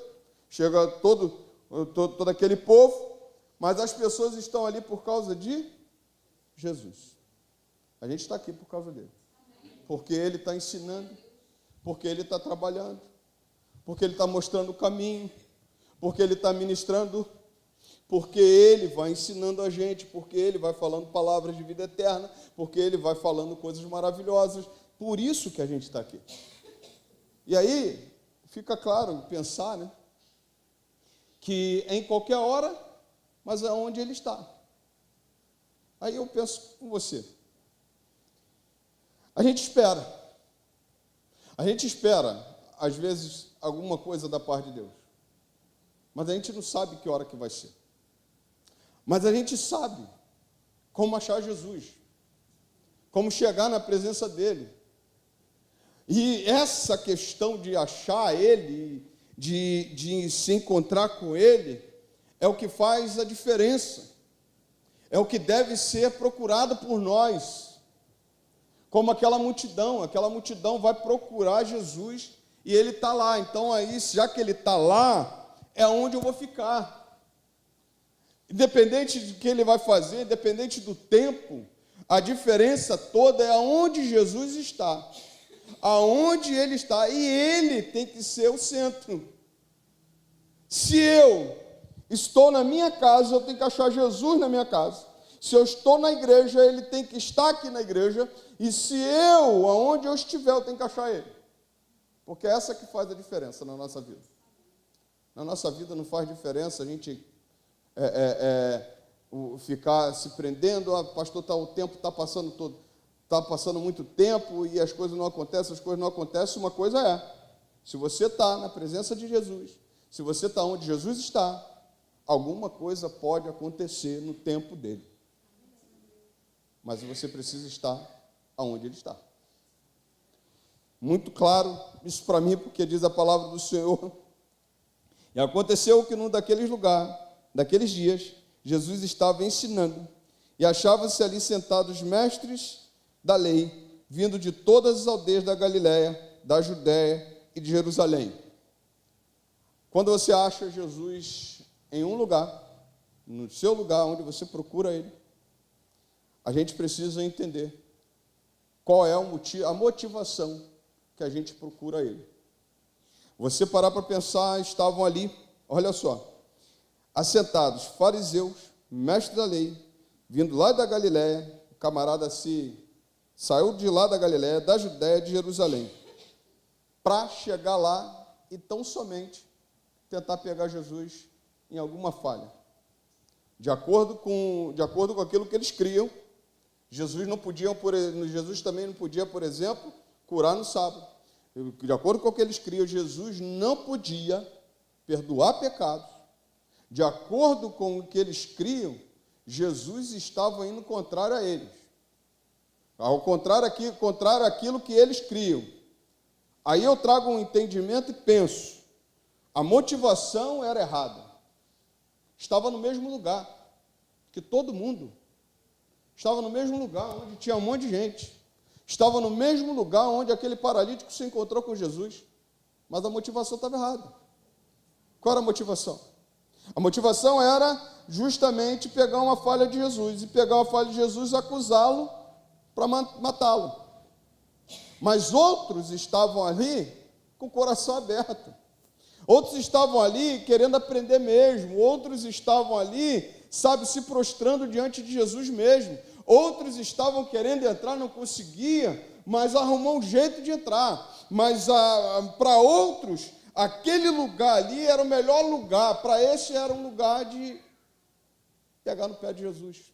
chega todo aquele povo, mas as pessoas estão ali por causa de Jesus. A gente está aqui por causa dele. Porque ele está ensinando, porque ele está trabalhando, porque ele está mostrando o caminho, porque ele está ministrando, porque ele vai ensinando a gente, porque ele vai falando palavras de vida eterna, porque ele vai falando coisas maravilhosas. Por isso que a gente está aqui. E aí, fica claro pensar, né, que em qualquer hora, mas é onde ele está. Aí eu penso com você. A gente espera, às vezes, alguma coisa da parte de Deus. Mas a gente não sabe que hora que vai ser. Mas a gente sabe como achar Jesus, como chegar na presença dele. E essa questão de achar ele, de se encontrar com ele, é o que faz a diferença. É o que deve ser procurado por nós. Como aquela multidão vai procurar Jesus e ele está lá. Então aí, já que ele está lá, é onde eu vou ficar. Independente de que ele vai fazer, independente do tempo, a diferença toda é aonde Jesus está. Aonde ele está. E ele tem que ser o centro. Se eu estou na minha casa, eu tenho que achar Jesus na minha casa. Se eu estou na igreja, ele tem que estar aqui na igreja. E se aonde eu estiver, eu tenho que achar ele. Porque é essa que faz a diferença na nossa vida. Na nossa vida não faz diferença a gente ficar se prendendo. Pastor, o tempo está passando todo. Está passando muito tempo e as coisas não acontecem, Uma coisa é, se você está na presença de Jesus, se você está onde Jesus está, alguma coisa pode acontecer no tempo dele. Mas você precisa estar aonde ele está. Muito claro isso para mim, porque diz a palavra do Senhor. E aconteceu que num daqueles dias, Jesus estava ensinando, e achavam-se ali sentados mestres da lei vindo de todas as aldeias da Galiléia, da Judéia e de Jerusalém. Quando você acha Jesus em um lugar, no seu lugar, onde você procura ele, a gente precisa entender qual é a motivação que a gente procura ele. Você parar para pensar, estavam ali, olha só, assentados fariseus, mestres da lei, vindo lá da Galiléia, o camarada saiu de lá da Galiléia, da Judéia, de Jerusalém, para chegar lá e tão somente tentar pegar Jesus em alguma falha. De acordo com aquilo que eles criam, Jesus também não podia, por exemplo, curar no sábado. De acordo com o que eles criam, Jesus não podia perdoar pecados. De acordo com o que eles criam, Jesus estava indo contrário a eles. Ao contrário àquilo que eles criam. Aí eu trago um entendimento e penso, a motivação era errada. Estava no mesmo lugar que todo mundo. Estava no mesmo lugar onde tinha um monte de gente. Estava no mesmo lugar onde aquele paralítico se encontrou com Jesus. Mas a motivação estava errada. Qual era a motivação? A motivação era justamente pegar uma falha de Jesus. E pegar uma falha de Jesus e acusá-lo para matá-lo. Mas outros estavam ali com o coração aberto. Outros estavam ali querendo aprender mesmo. Outros estavam ali, se prostrando diante de Jesus mesmo. Outros estavam querendo entrar, não conseguia, mas arrumou um jeito de entrar. Mas para outros, aquele lugar ali era o melhor lugar. Para esse era um lugar de pegar no pé de Jesus.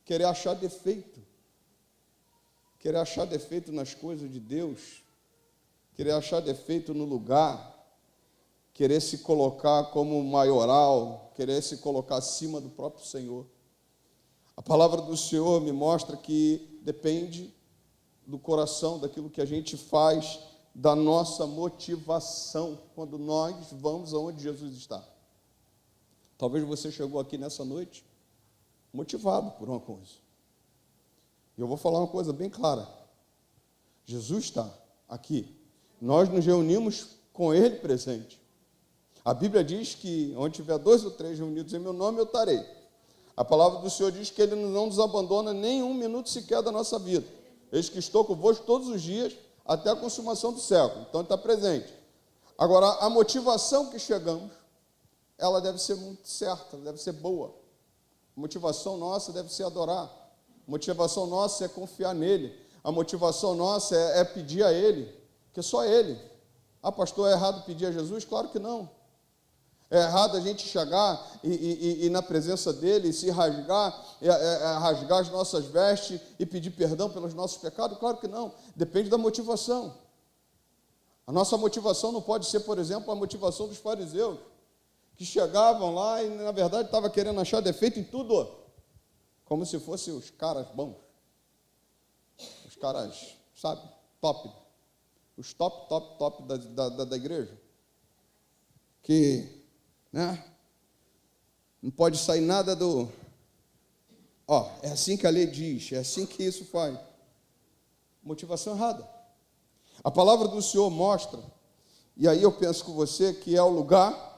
Querer achar defeito. Querer achar defeito nas coisas de Deus. Querer achar defeito no lugar. Querer se colocar como maioral. Querer se colocar acima do próprio Senhor. A palavra do Senhor me mostra que depende do coração, daquilo que a gente faz, da nossa motivação, quando nós vamos aonde Jesus está. Talvez você chegou aqui nessa noite motivado por uma coisa. E eu vou falar uma coisa bem clara. Jesus está aqui. Nós nos reunimos com Ele presente. A Bíblia diz que onde tiver 2 ou 3 reunidos em meu nome, eu estarei. A palavra do Senhor diz que Ele não nos abandona nem um minuto sequer da nossa vida. Eis que estou convosco todos os dias, até a consumação do século. Então, Ele está presente. Agora, a motivação que chegamos, ela deve ser muito certa, deve ser boa. A motivação nossa deve ser adorar. A motivação nossa é confiar nele. A motivação nossa é pedir a Ele, que só Ele. Ah, pastor, é errado pedir a Jesus? Claro que não. É errado a gente chegar e na presença dele, se rasgar, rasgar as nossas vestes e pedir perdão pelos nossos pecados? Claro que não. Depende da motivação. A nossa motivação não pode ser, por exemplo, a motivação dos fariseus, que chegavam lá e, na verdade, estavam querendo achar defeito em tudo, como se fossem os caras bons. Os caras, sabe, top. Os top da igreja. Que... não pode sair nada é assim que a lei diz, é assim que isso faz. Motivação errada. A palavra do Senhor mostra, e aí eu penso com você que é o lugar,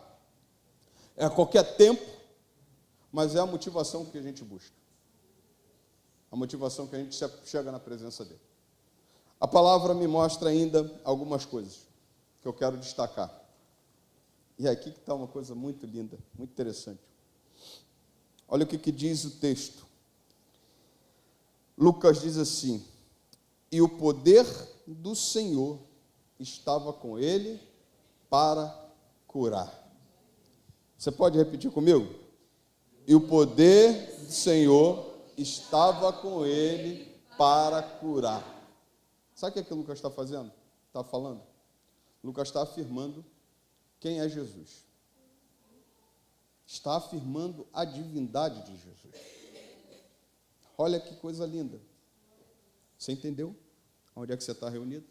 é a qualquer tempo, mas é a motivação que a gente busca. A motivação que a gente chega na presença dele. A palavra me mostra ainda algumas coisas que eu quero destacar. E aqui que está uma coisa muito linda, muito interessante. Olha o que diz o texto. Lucas diz assim: e o poder do Senhor estava com ele para curar. Você pode repetir comigo? E o poder do Senhor estava com ele para curar. Sabe o que Lucas está fazendo? Está falando? Lucas está afirmando quem é Jesus. Está afirmando a divindade de Jesus. Olha que coisa linda. Você entendeu? Onde é que você está reunido?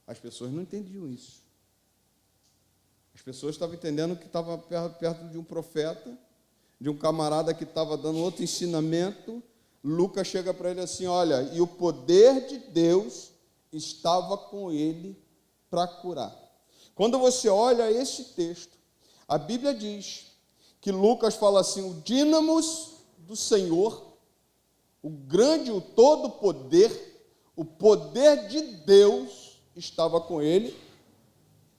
As pessoas não entendiam isso. As pessoas estavam entendendo que estava perto de um profeta, de um camarada que estava dando outro ensinamento, Lucas chega para ele assim, olha, e o poder de Deus estava com ele para curar. Quando você olha esse texto, a Bíblia diz que Lucas fala assim, o dínamos do Senhor, o grande, o todo poder, o poder de Deus estava com ele,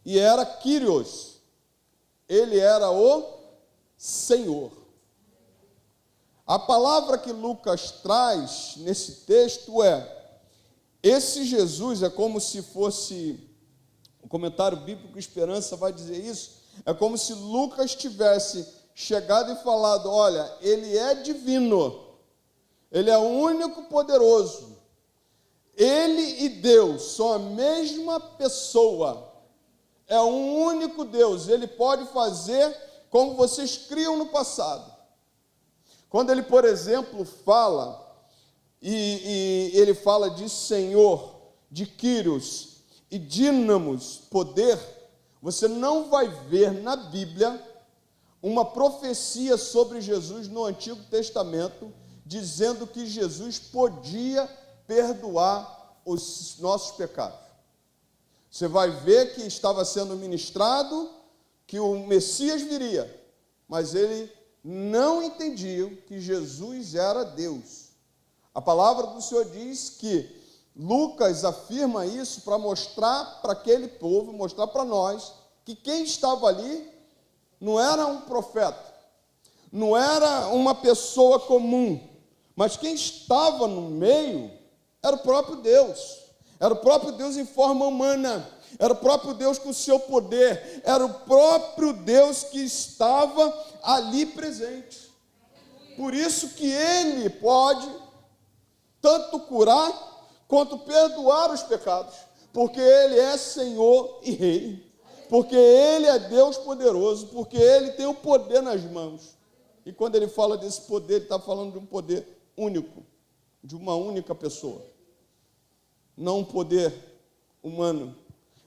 e era Kyrios, ele era o Senhor. A palavra que Lucas traz nesse texto esse Jesus é como se fosse, o comentário bíblico Esperança vai dizer isso, é como se Lucas tivesse chegado e falado, olha, ele é divino, ele é o único poderoso, ele e Deus são a mesma pessoa, é um único Deus, ele pode fazer como vocês criam no passado. Quando ele, por exemplo, fala, e ele fala de Senhor, de Kyrios e dínamos, poder, você não vai ver na Bíblia uma profecia sobre Jesus no Antigo Testamento, dizendo que Jesus podia perdoar os nossos pecados. Você vai ver que estava sendo ministrado, que o Messias viria, mas ele não entendiam que Jesus era Deus. A palavra do Senhor diz que Lucas afirma isso para mostrar para aquele povo, mostrar para nós, que quem estava ali não era um profeta, não era uma pessoa comum, mas quem estava no meio era o próprio Deus, era o próprio Deus em forma humana, era o próprio Deus com o seu poder, era o próprio Deus que estava ali presente. Por isso que ele pode tanto curar quanto perdoar os pecados, porque ele é Senhor e Rei, porque ele é Deus poderoso, porque ele tem o poder nas mãos. E quando ele fala desse poder, ele está falando de um poder único, de uma única pessoa, não um poder humano.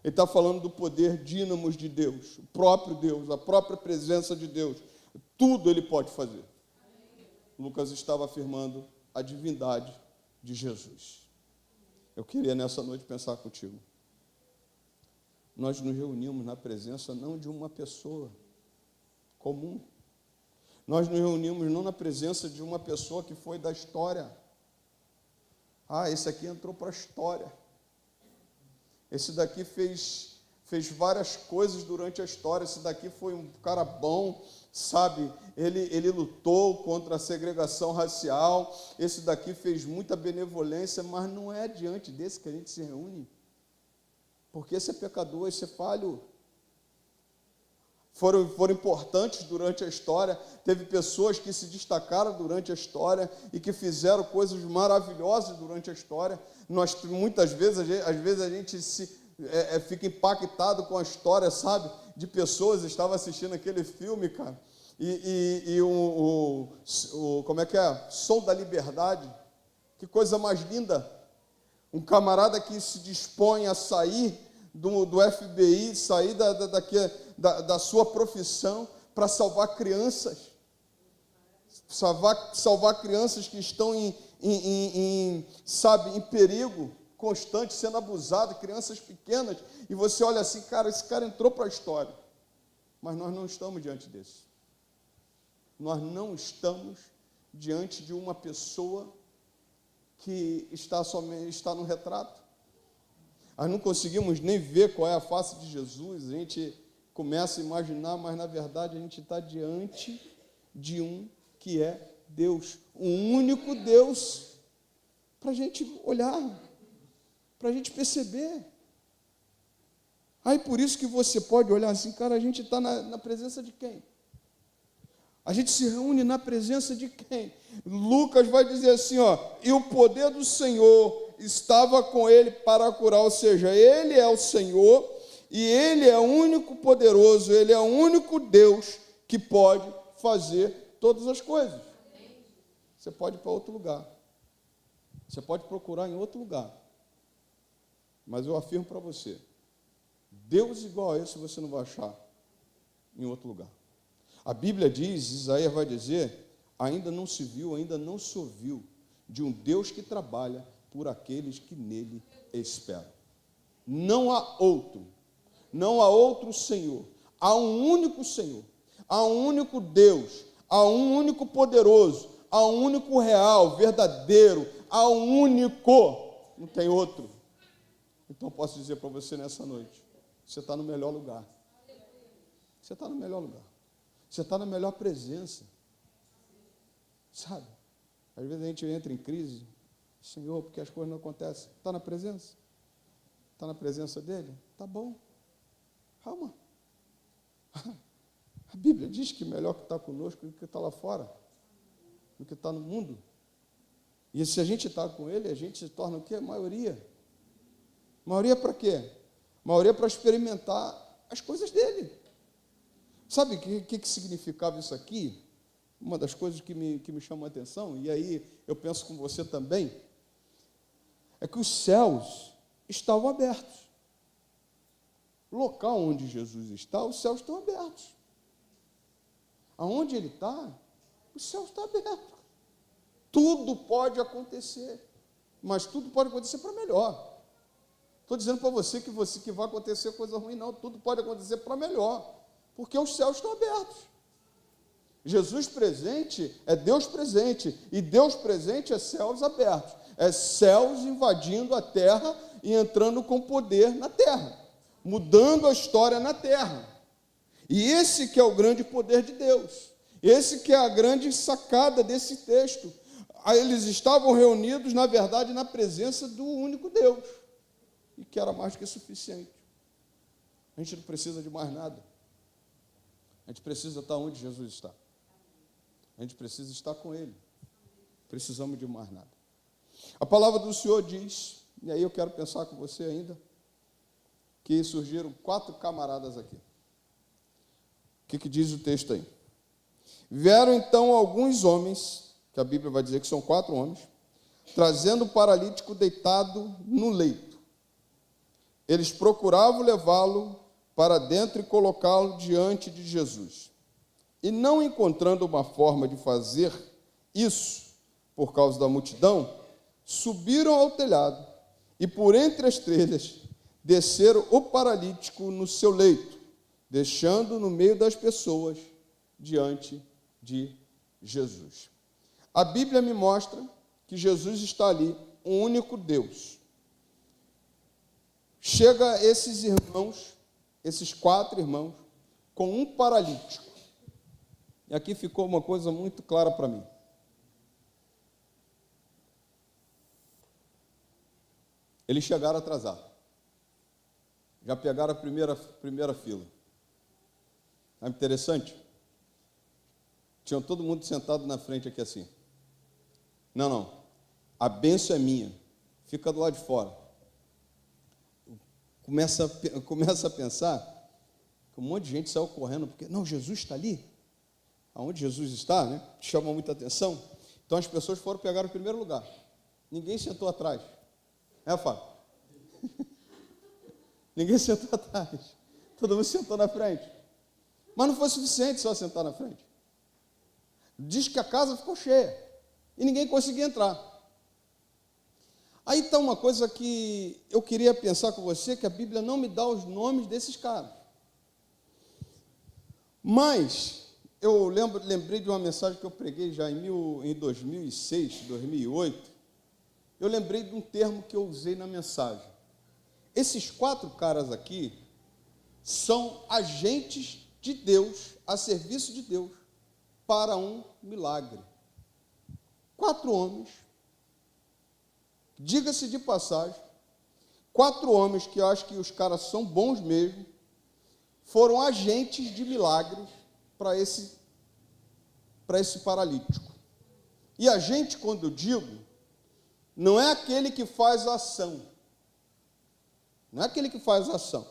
Ele está falando do poder dínamos de Deus, o próprio Deus, a própria presença de Deus. Tudo ele pode fazer. Lucas estava afirmando a divindade de Jesus. Eu queria nessa noite pensar contigo. Nós nos reunimos na presença não de uma pessoa comum. Nós nos reunimos não na presença de uma pessoa que foi da história. Ah, esse aqui entrou para a história. Esse daqui fez várias coisas durante a história. Esse daqui foi um cara bom, sabe? Ele lutou contra a segregação racial. Esse daqui fez muita benevolência, mas não é diante desse que a gente se reúne. Porque esse é pecador, esse é falho. Foram importantes durante a história. Teve pessoas que se destacaram durante a história e que fizeram coisas maravilhosas durante a história. Nós, muitas vezes, às vezes a gente fica impactado com a história, sabe? De pessoas, eu estava assistindo aquele filme, cara, como é que é? Som da Liberdade. Que coisa mais linda. Um camarada que se dispõe a sair do FBI, sair da sua profissão para salvar crianças. Salvar crianças que estão em perigo constante, sendo abusado, crianças pequenas, e você olha assim, cara, esse cara entrou para a história. Mas nós não estamos diante desse. Nós não estamos diante de uma pessoa que está no retrato. Nós não conseguimos nem ver qual é a face de Jesus, a gente começa a imaginar, mas na verdade a gente está diante de um que é Deus, um único Deus, para a gente olhar, para a gente perceber. Aí por isso que você pode olhar assim, cara, a gente está na presença de quem? A gente se reúne na presença de quem? Lucas vai dizer assim, ó, e o poder do Senhor estava com ele para curar, ou seja, ele é o Senhor e ele é o único poderoso, ele é o único Deus que pode fazer todas as coisas. Você pode ir para outro lugar, você pode procurar em outro lugar, mas eu afirmo para você, Deus igual a esse você não vai achar em outro lugar. A Bíblia diz, Isaías vai dizer, ainda não se viu, ainda não se ouviu, de um Deus que trabalha por aqueles que nele esperam. Não há outro Senhor. Há um único Senhor, há um único Deus, há um único poderoso, há um único real, verdadeiro, há um único, não tem outro. Então posso dizer para você nessa noite, você está no melhor lugar. Você está no melhor lugar. Você está na melhor presença. Sabe? Às vezes a gente entra em crise, Senhor, porque as coisas não acontecem. Está na presença? Está na presença dele? Tá bom. Calma. A Bíblia diz que melhor que está conosco do que está lá fora, do que está no mundo. E se a gente está com ele, a gente se torna o quê? Maioria. Maioria para quê? Maioria para experimentar as coisas dele. Sabe o que significava isso aqui? Uma das coisas que me chamou a atenção, e aí eu penso com você também, é que os céus estavam abertos. O local onde Jesus está, os céus estão abertos. Aonde ele está, o céu está aberto. Tudo pode acontecer, mas tudo pode acontecer para melhor. Estou dizendo para você que vai acontecer coisa ruim, não. Tudo pode acontecer para melhor, porque os céus estão abertos. Jesus presente é Deus presente, e Deus presente é céus abertos. É céus invadindo a terra e entrando com poder na terra, mudando a história na terra. E esse que é o grande poder de Deus, esse que é a grande sacada desse texto. Eles estavam reunidos, na verdade, na presença do único Deus, e que era mais que suficiente. A gente não precisa de mais nada. A gente precisa estar onde Jesus está. A gente precisa estar com Ele. Precisamos de mais nada. A palavra do Senhor diz, e aí eu quero pensar com você ainda, que surgiram 4 camaradas aqui. O que diz o texto aí? Vieram então alguns homens, que a Bíblia vai dizer que são 4 homens, trazendo o paralítico deitado no leito. Eles procuravam levá-lo para dentro e colocá-lo diante de Jesus. E não encontrando uma forma de fazer isso, por causa da multidão, subiram ao telhado e por entre as telhas desceram o paralítico no seu leito, deixando no meio das pessoas diante de Jesus. A Bíblia me mostra que Jesus está ali, um único Deus. Chega esses irmãos, esses 4 irmãos, com um paralítico. E aqui ficou uma coisa muito clara para mim. Eles chegaram atrasados. Já pegaram a primeira fila. É interessante? Tinham todo mundo sentado na frente aqui assim. Não. A bênção é minha. Fica do lado de fora. Começa a pensar que um monte de gente saiu correndo, porque, não, Jesus está ali. Aonde Jesus está, né? Chama muita atenção. Então as pessoas foram pegar o primeiro lugar. Ninguém sentou atrás. Fábio? Ninguém sentou atrás. Todo mundo sentou na frente. Mas não foi suficiente só sentar na frente. Diz que a casa ficou cheia e ninguém conseguia entrar. Aí está uma coisa que eu queria pensar com você, que a Bíblia não me dá os nomes desses caras. Mas eu lembrei de uma mensagem que eu preguei já em 2006, 2008. Eu lembrei de um termo que eu usei na mensagem. Esses 4 caras aqui são agentes de Deus, a serviço de Deus, para um milagre. 4 homens, diga-se de passagem, 4 homens que eu acho que os caras são bons mesmo, foram agentes de milagres para esse paralítico. E agente, quando eu digo, não é aquele que faz a ação. Não é aquele que faz a ação.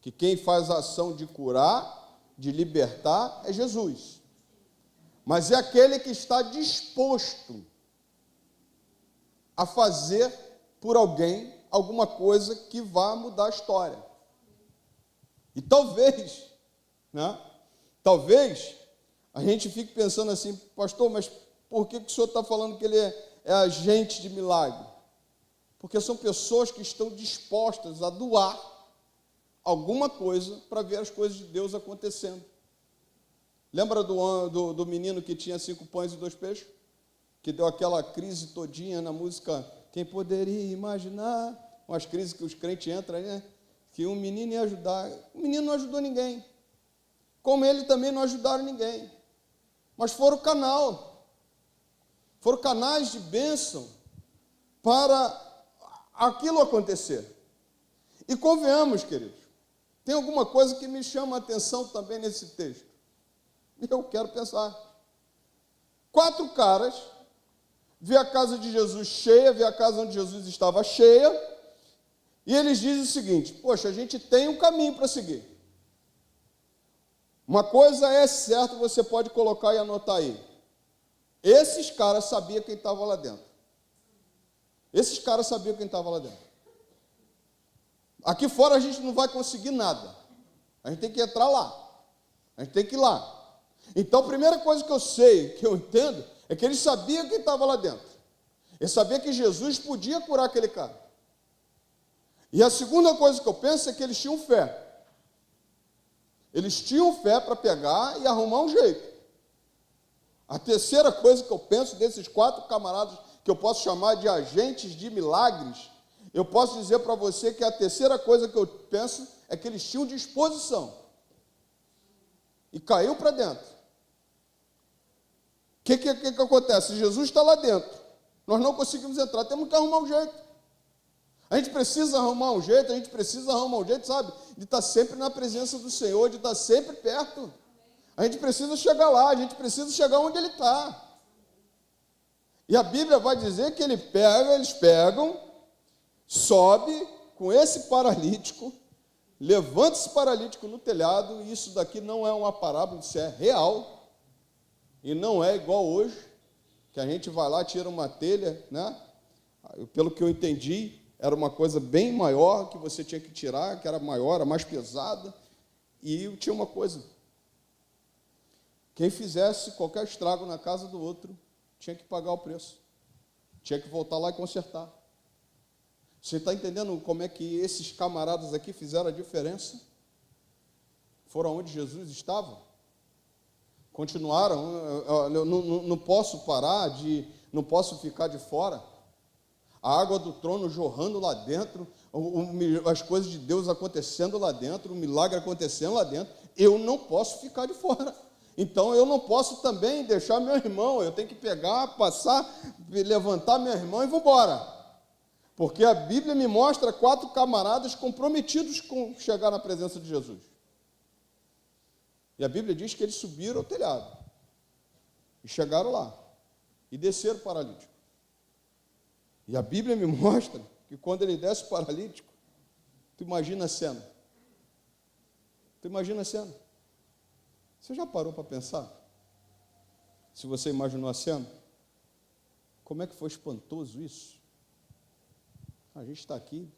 Que quem faz a ação de curar, de libertar, é Jesus. Mas é aquele que está disposto a fazer por alguém alguma coisa que vá mudar a história. E talvez a gente fique pensando assim, pastor, mas por que o senhor está falando que ele é agente de milagre? Porque são pessoas que estão dispostas a doar alguma coisa para ver as coisas de Deus acontecendo. Lembra do menino que tinha 5 pães e 2 peixes? Que deu aquela crise todinha na música Quem Poderia Imaginar? Umas crises que os crentes entram, né? Que um menino ia ajudar. O menino não ajudou ninguém. Como ele também não ajudaram ninguém. Mas foram canal. Foram canais de bênção para aquilo acontecer. E convenhamos, queridos, tem alguma coisa que me chama a atenção também nesse texto. E eu quero pensar. 4 caras, vê a casa de Jesus cheia, vê a casa onde Jesus estava cheia, e eles dizem o seguinte: poxa, a gente tem um caminho para seguir. Uma coisa é certa, você pode colocar e anotar aí. Esses caras sabiam quem estava lá dentro. Esses caras sabiam quem estava lá dentro. Aqui fora a gente não vai conseguir nada. A gente tem que entrar lá. A gente tem que ir lá. Então, a primeira coisa que eu sei, que eu entendo, é que eles sabiam quem estava lá dentro. Eles sabiam que Jesus podia curar aquele cara. E a segunda coisa que eu penso é que eles tinham fé. Eles tinham fé para pegar e arrumar um jeito. A terceira coisa que eu penso desses 4 camaradas, que eu posso chamar de agentes de milagres, eu posso dizer para você que a terceira coisa que eu penso é que eles tinham disposição. E caiu para dentro. O que acontece? Jesus está lá dentro. Nós não conseguimos entrar, temos que arrumar um jeito. A gente precisa arrumar um jeito, sabe? De estar sempre na presença do Senhor, de estar sempre perto. A gente precisa chegar lá, a gente precisa chegar onde Ele está. E a Bíblia vai dizer que eles pegam, sobe com esse paralítico, levanta esse paralítico no telhado, e isso daqui não é uma parábola, isso é real. E não é igual hoje, que a gente vai lá, tira uma telha, né? Pelo que eu entendi, era uma coisa bem maior que você tinha que tirar, que era maior, era mais pesada. E tinha uma coisa: quem fizesse qualquer estrago na casa do outro tinha que pagar o preço. Tinha que voltar lá e consertar. Você está entendendo como é que esses camaradas aqui fizeram a diferença? Foram onde Jesus estava? Continuaram. Eu não posso parar não posso ficar de fora. A água do trono jorrando lá dentro, as coisas de Deus acontecendo lá dentro, o milagre acontecendo lá dentro. Eu não posso ficar de fora. Então, eu não posso também deixar meu irmão. Eu tenho que pegar, passar, levantar meu irmão e vou embora. Porque a Bíblia me mostra 4 camaradas comprometidos com chegar na presença de Jesus. E a Bíblia diz que eles subiram ao telhado. E chegaram lá. E desceram o paralítico. E a Bíblia me mostra que quando ele desce o paralítico, tu imagina a cena. Você já parou para pensar? Se você imaginou a cena? Como é que foi espantoso isso? A gente está aqui.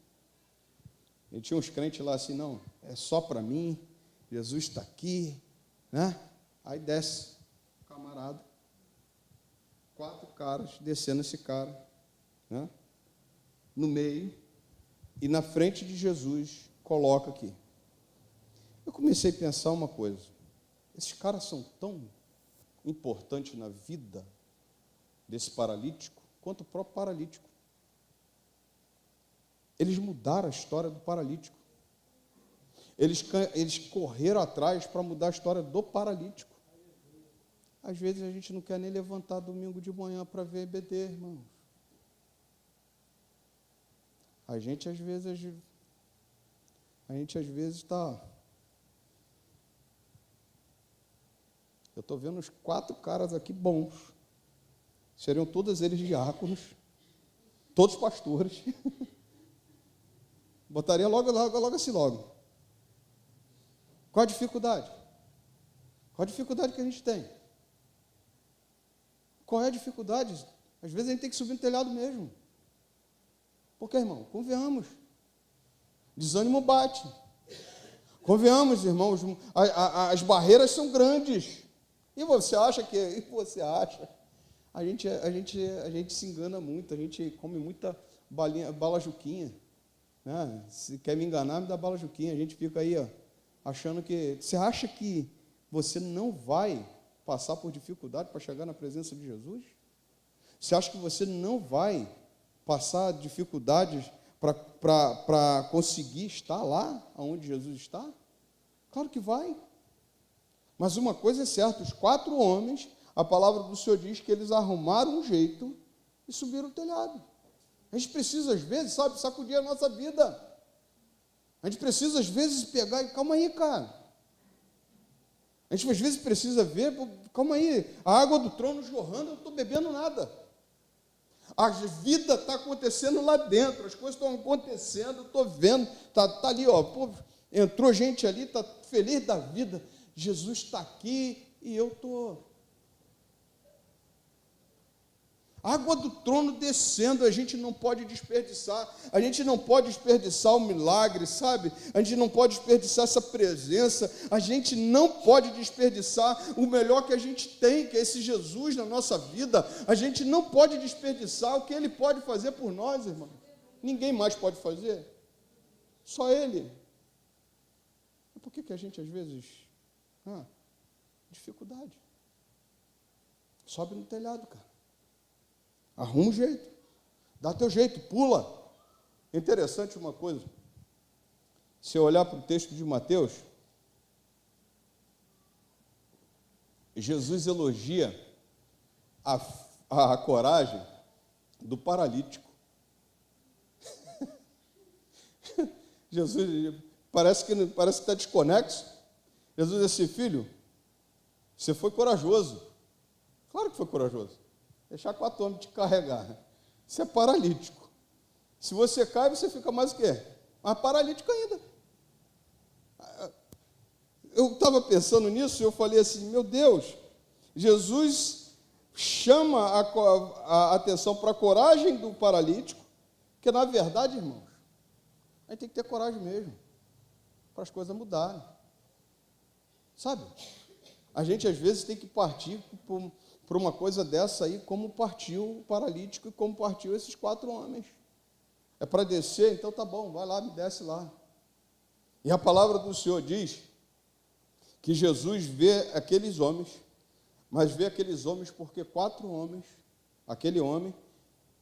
E tinha uns crentes lá assim: não, é só para mim, Jesus está aqui, né? Aí desce o camarada, 4 caras descendo esse cara, né? No meio, e na frente de Jesus, coloca aqui. Eu comecei a pensar uma coisa: esses caras são tão importantes na vida desse paralítico quanto o próprio paralítico. Eles mudaram a história do paralítico. Eles correram atrás para mudar a história do paralítico. Às vezes a gente não quer nem levantar domingo de manhã para ver EBD, irmãos. A gente às vezes está... Eu estou vendo os 4 caras aqui bons. Seriam todos eles diáconos, todos pastores. Botaria logo assim, logo. Qual a dificuldade? Qual a dificuldade que a gente tem? Qual é a dificuldade? Às vezes a gente tem que subir no telhado mesmo. Porque, irmão, convenhamos. Desânimo bate. Convenhamos, irmãos, as barreiras são grandes. E você acha? A gente se engana muito, a gente come muita bala juquinha, né? Se quer me enganar, me dá bala juquinha. A gente fica aí, ó, achando que... Você acha que você não vai passar por dificuldade para chegar na presença de Jesus? Você acha que você não vai passar dificuldades para conseguir estar lá onde Jesus está? Claro que vai. Mas uma coisa é certa, os 4 homens, a palavra do Senhor diz que eles arrumaram um jeito e subiram o telhado. A gente precisa, às vezes, sabe, sacudir a nossa vida. A gente precisa, às vezes, pegar e... Calma aí, cara. A gente, às vezes, precisa ver... Calma aí, a água do trono jorrando, eu não estou bebendo nada. A vida está acontecendo lá dentro, as coisas estão acontecendo, eu estou vendo, está ali, ó, pô, entrou gente ali, está feliz da vida, Jesus está aqui e eu estou... Água do trono descendo, a gente não pode desperdiçar, a gente não pode desperdiçar o milagre, sabe? A gente não pode desperdiçar essa presença, a gente não pode desperdiçar o melhor que a gente tem, que é esse Jesus na nossa vida, a gente não pode desperdiçar o que Ele pode fazer por nós, irmão. Ninguém mais pode fazer, só Ele. Por que a gente, às vezes, dificuldade? Sobe no telhado, cara. Arruma um jeito, dá teu jeito, pula. É interessante uma coisa, se eu olhar para o texto de Mateus, Jesus elogia a coragem do paralítico. Jesus, parece que está desconexo. Jesus diz assim, filho, você foi corajoso. Claro que foi corajoso. Deixar 4 homens te carregar. Você é paralítico. Se você cai, você fica mais o quê? Mais paralítico ainda. Eu estava pensando nisso e eu falei assim, meu Deus, Jesus chama a atenção para a coragem do paralítico, que na verdade, irmãos, a gente tem que ter coragem mesmo, para as coisas mudarem. Sabe? A gente às vezes tem que partir por uma coisa dessa aí, como partiu o paralítico e como partiu esses 4 homens. É para descer, então tá bom, vai lá, me desce lá. E a palavra do Senhor diz que Jesus vê aqueles homens, mas vê aqueles homens porque 4 homens,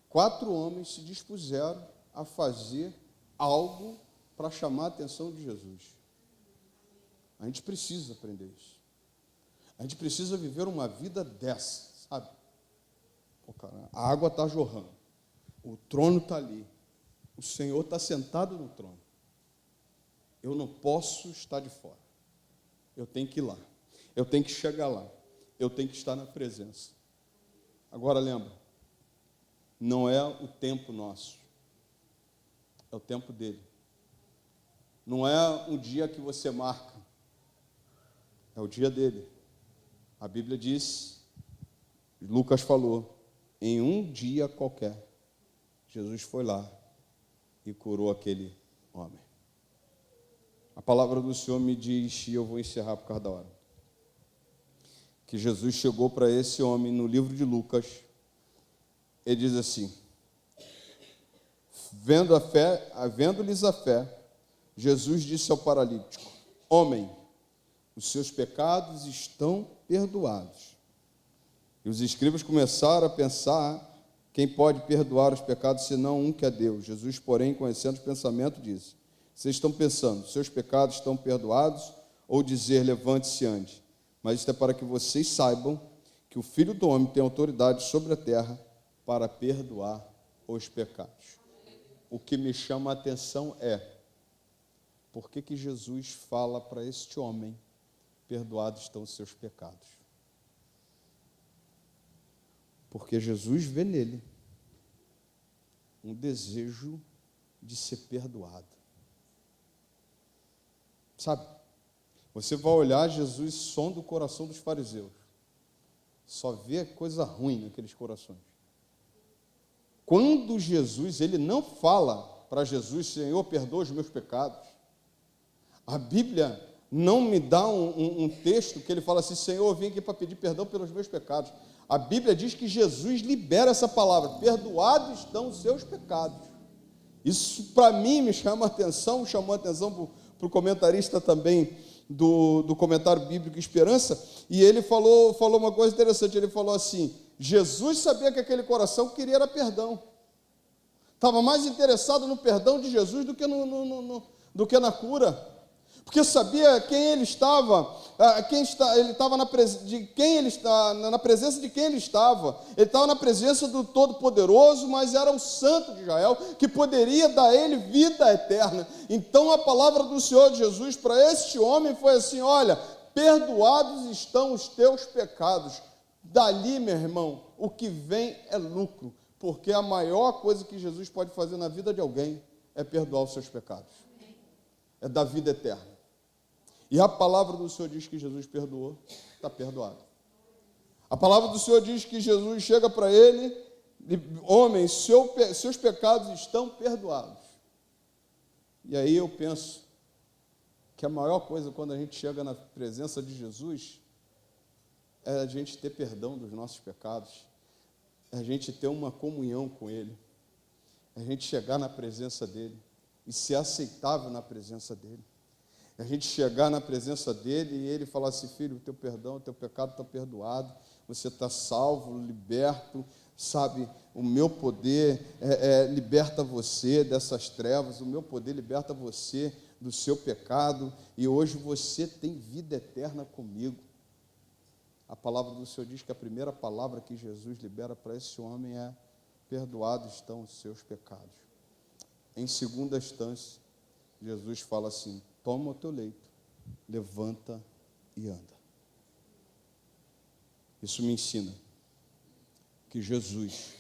4 homens se dispuseram a fazer algo para chamar a atenção de Jesus. A gente precisa aprender isso. A gente precisa viver uma vida dessa, sabe? Pô, cara, a água está jorrando, o trono está ali, o Senhor está sentado no trono. Eu não posso estar de fora. Eu tenho que ir lá. Eu tenho que chegar lá. Eu tenho que estar na presença. Agora lembra, não é o tempo nosso, é o tempo dele. Não é um dia que você marca, é o dia dele. A Bíblia diz, Lucas falou, em um dia qualquer, Jesus foi lá e curou aquele homem. A palavra do Senhor me diz, e eu vou encerrar por causa da hora, que Jesus chegou para esse homem no livro de Lucas, ele diz assim, vendo-lhes a fé, Jesus disse ao paralítico, homem, os seus pecados estão perdoados. E os escribas começaram a pensar, quem pode perdoar os pecados, senão um que é Deus? Jesus, porém, conhecendo os pensamentos, disse, vocês estão pensando, seus pecados estão perdoados? Ou dizer, levante-se e ande. Mas isto é para que vocês saibam que o Filho do Homem tem autoridade sobre a terra para perdoar os pecados. O que me chama a atenção é, por que Jesus fala para este homem, perdoados estão os seus pecados? Porque Jesus vê nele um desejo de ser perdoado. Sabe? Você vai olhar, Jesus sonda o coração dos fariseus. Só vê coisa ruim naqueles corações. Quando Jesus, ele não fala para Jesus, Senhor, perdoa os meus pecados. A Bíblia não me dá um texto que ele fala assim, Senhor, eu vim aqui para pedir perdão pelos meus pecados. A Bíblia diz que Jesus libera essa palavra: perdoados estão os seus pecados. Isso para mim me chama a atenção, chamou a atenção para o comentarista também do comentário bíblico Esperança, e ele falou uma coisa interessante. Ele falou assim: Jesus sabia que aquele coração queria era perdão, estava mais interessado no perdão de Jesus do que na cura, porque sabia quem ele estava, ele estava na presença de quem ele estava. Ele estava na presença do Todo-Poderoso, mas era o Santo de Israel que poderia dar a ele vida eterna. Então a palavra do Senhor Jesus para este homem foi assim: olha, perdoados estão os teus pecados. Dali, meu irmão, o que vem é lucro, porque a maior coisa que Jesus pode fazer na vida de alguém é perdoar os seus pecados, é dar vida eterna. E a palavra do Senhor diz que Jesus perdoou, está perdoado. A palavra do Senhor diz que Jesus chega para ele: homem, seus pecados estão perdoados. E aí eu penso que a maior coisa quando a gente chega na presença de Jesus é a gente ter perdão dos nossos pecados, é a gente ter uma comunhão com Ele, é a gente chegar na presença dEle e ser aceitável na presença dEle. A gente chegar na presença dele e ele falar assim: filho, o teu perdão, o teu pecado está perdoado, você está salvo, liberto, sabe, o meu poder liberta você dessas trevas, o meu poder liberta você do seu pecado, e hoje você tem vida eterna comigo. A palavra do Senhor diz que a primeira palavra que Jesus libera para esse homem é: perdoados estão os seus pecados. Em segunda instância, Jesus fala assim: toma o teu leito, levanta e anda. Isso me ensina que Jesus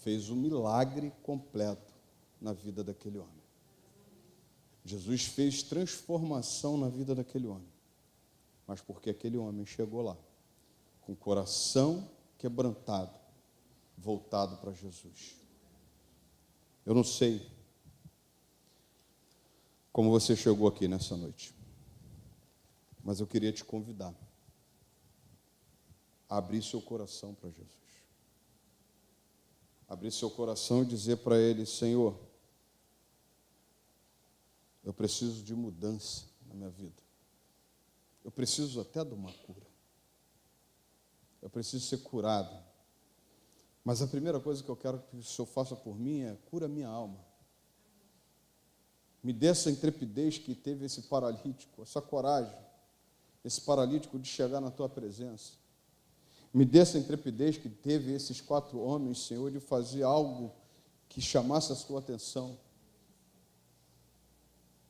fez um milagre completo na vida daquele homem. Jesus fez transformação na vida daquele homem, mas porque aquele homem chegou lá com o coração quebrantado, voltado para Jesus. Eu não sei como você chegou aqui nessa noite, mas eu queria te convidar a abrir seu coração para Jesus. Abrir seu coração e dizer para Ele: Senhor, eu preciso de mudança na minha vida. Eu preciso até de uma cura. Eu preciso ser curado. Mas a primeira coisa que eu quero que o Senhor faça por mim é: cura minha alma. Me dê essa intrepidez que teve esse paralítico, essa coragem, esse paralítico de chegar na tua presença. Me dê essa intrepidez que teve esses 4 homens, Senhor, de fazer algo que chamasse a sua atenção.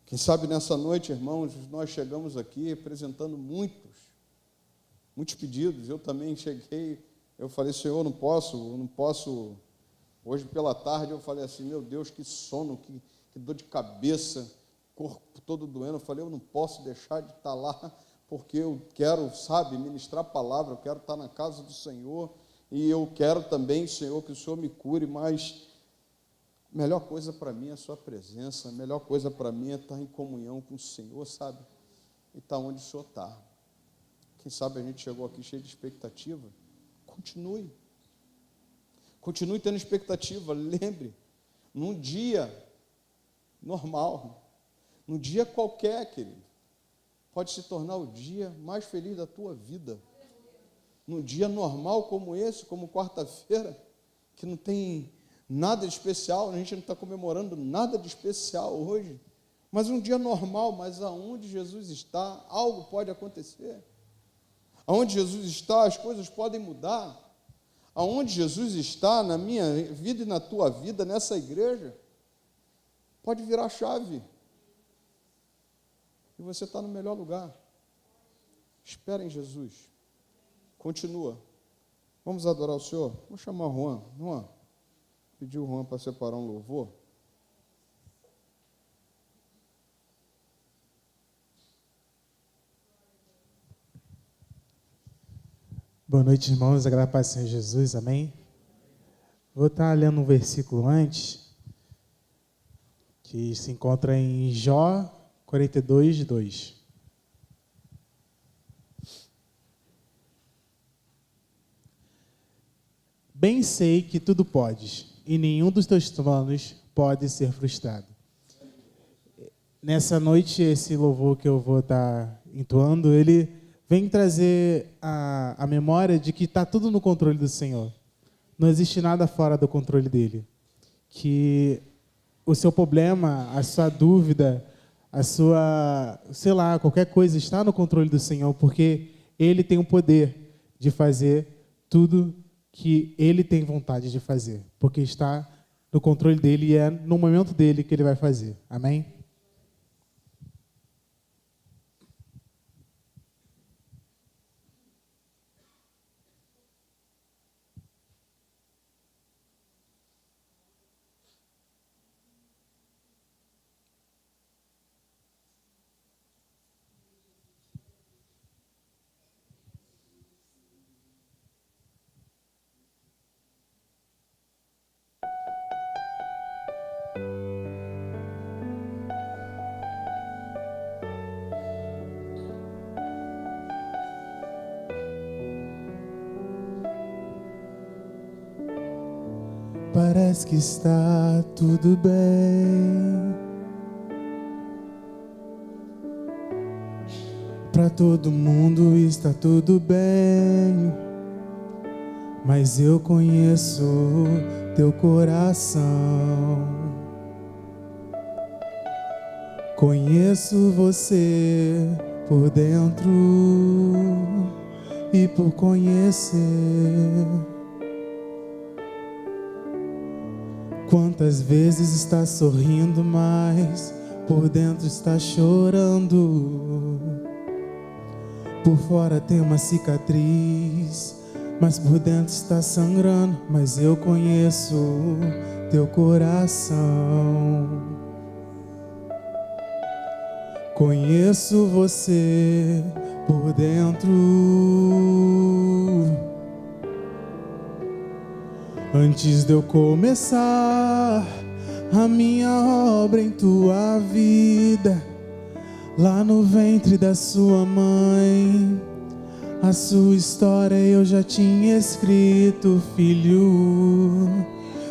Quem sabe nessa noite, irmãos, nós chegamos aqui apresentando muitos pedidos. Eu também cheguei, eu falei: Senhor, eu não posso. Hoje pela tarde eu falei assim: meu Deus, que sono, que dor de cabeça, corpo todo doendo. Eu falei: eu não posso deixar de estar lá, porque eu quero, sabe, ministrar a palavra, eu quero estar na casa do Senhor, e eu quero também, Senhor, que o Senhor me cure, mas a melhor coisa para mim é a sua presença, a melhor coisa para mim é estar em comunhão com o Senhor, sabe, e estar onde o Senhor está. Quem sabe a gente chegou aqui cheio de expectativa. Continue tendo expectativa. Lembre, num dia normal, num dia qualquer, querido, pode se tornar o dia mais feliz da tua vida. Num dia normal como esse, como quarta-feira, que não tem nada de especial, a gente não está comemorando nada de especial hoje, mas um dia normal, mas aonde Jesus está, algo pode acontecer. Aonde Jesus está, as coisas podem mudar. Aonde Jesus está, na minha vida e na tua vida, nessa igreja, pode virar chave. E você está no melhor lugar. Espera em Jesus. Continua. Vamos adorar o Senhor? Vou chamar o Juan. Juan, pedir o Juan para separar um louvor. Boa noite, irmãos. A graça e paz do Senhor Jesus. Amém? Vou estar lendo um versículo antes, que se encontra em Jó 42, 2. bem sei que tudo podes, e nenhum dos teus planos pode ser frustrado. Nessa noite, esse louvor que eu vou estar entoando, ele vem trazer a memória de que está tudo no controle do Senhor. Não existe nada fora do controle dele. Que o seu problema, a sua dúvida, a sua, sei lá, qualquer coisa está no controle do Senhor, porque ele tem o poder de fazer tudo que ele tem vontade de fazer, porque está no controle dele e é no momento dele que ele vai fazer. Amém? Parece que está tudo bem. Para todo mundo está tudo bem. Mas eu conheço teu coração. Conheço você por dentro e por conhecer. Quantas vezes está sorrindo, mas por dentro está chorando. Por fora tem uma cicatriz, mas por dentro está sangrando. Mas eu conheço teu coração. Conheço você por dentro. Antes de eu começar a minha obra em tua vida, lá no ventre da sua mãe, a sua história eu já tinha escrito, filho.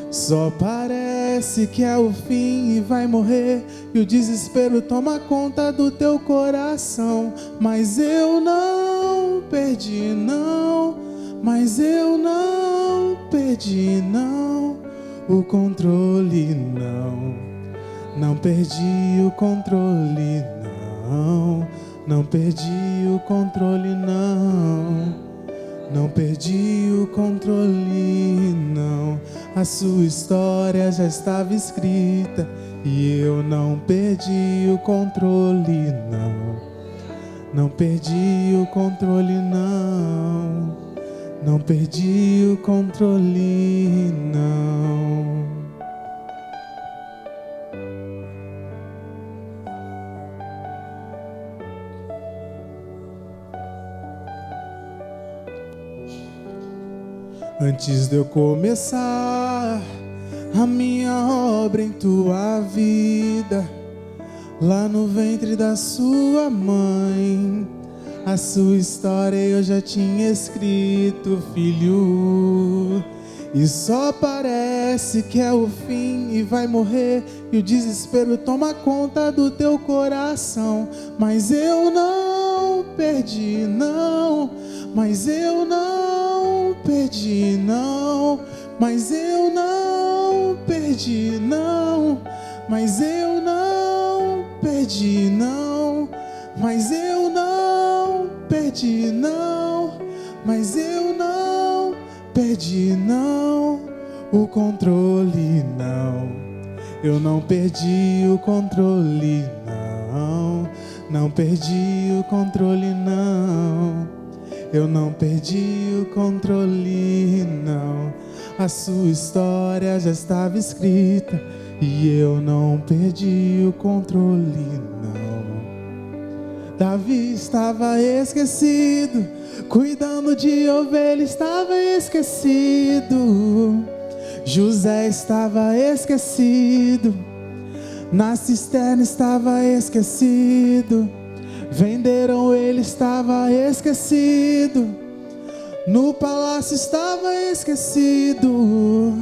Só parece que é o fim e vai morrer, e o desespero toma conta do teu coração. Mas eu não perdi, não. Mas eu não perdi, não, o controle, não. Não perdi o controle, não. Não perdi o controle, não. Não perdi o controle, não. A sua história já estava escrita e eu não perdi o controle, não. Não perdi o controle, não. Não perdi o controle, não. Antes de eu começar a minha obra em tua vida, lá no ventre da sua mãe, a sua história eu já tinha escrito, filho. E só parece que é o fim e vai morrer, e o desespero toma conta do teu coração. Mas eu não perdi, não. Mas eu não perdi, não. Mas eu não perdi, não. Mas eu não perdi, não. Mas eu não perdi, não. Mas eu não perdi, não. O controle, não. Eu não perdi o controle, não. Não perdi o controle, não. Eu não perdi o controle, não. A sua história já estava escrita e eu não perdi o controle, não. Davi estava esquecido, cuidando de ovelha estava esquecido. José estava esquecido, na cisterna estava esquecido. Venderam ele, estava esquecido. No palácio estava esquecido,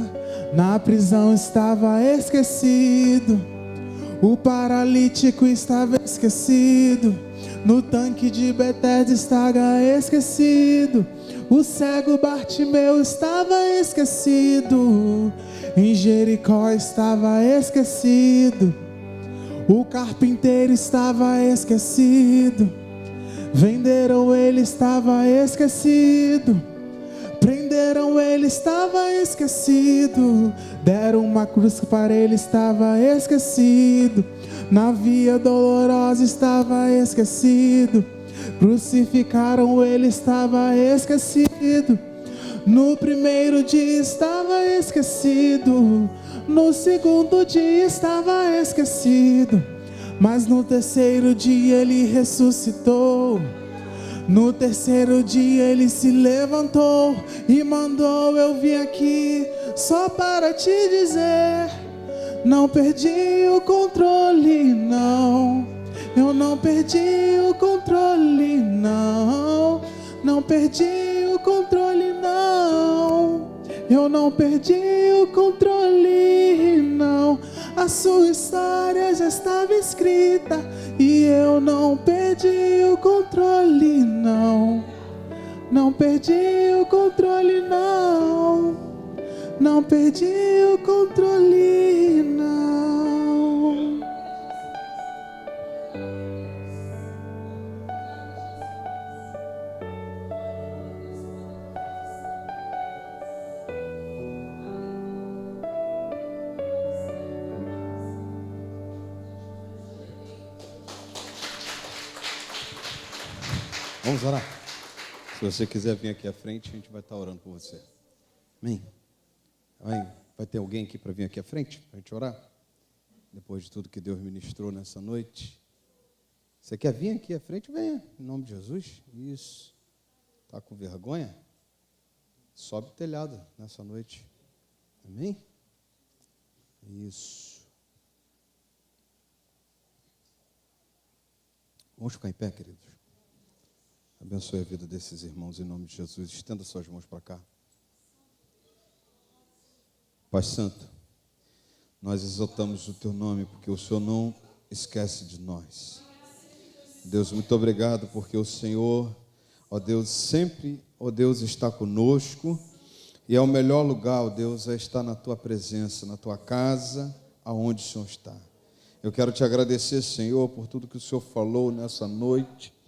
na prisão estava esquecido, o paralítico estava esquecido, no tanque de Betesda estava esquecido, o cego Bartimeu estava esquecido, em Jericó estava esquecido, o carpinteiro estava esquecido, venderam ele, estava esquecido, prenderam ele, estava esquecido, deram uma cruz para ele, estava esquecido, na via dolorosa estava esquecido, crucificaram ele, estava esquecido, no primeiro dia estava esquecido, no segundo dia estava esquecido, mas no terceiro dia ele ressuscitou. No terceiro dia ele se levantou e mandou eu vir aqui só para te dizer: não perdi o controle, não. Eu não perdi o controle, não. Não perdi o controle, não. Eu não perdi o controle, não. A sua história já estava escrita e eu não perdi o controle, não. Não perdi o controle, não. Não perdi o controle, não. Vamos orar? Se você quiser vir aqui à frente, a gente vai estar orando por você. Amém? Amém? Vai ter alguém aqui para vir aqui à frente, para a gente orar? Depois de tudo que Deus ministrou nessa noite. Você quer vir aqui à frente? Venha, em nome de Jesus. Isso. Está com vergonha? Sobe o telhado nessa noite. Amém? Isso. Vamos ficar em pé, queridos. Abençoe a vida desses irmãos em nome de Jesus. Estenda suas mãos para cá. Pai Santo, nós exaltamos o Teu nome porque o Senhor não esquece de nós. Deus, muito obrigado porque o Senhor, ó Deus, sempre, ó Deus, está conosco. E é o melhor lugar, ó Deus, é estar na Tua presença, na Tua casa, aonde o Senhor está. Eu quero Te agradecer, Senhor, por tudo que o Senhor falou nessa noite.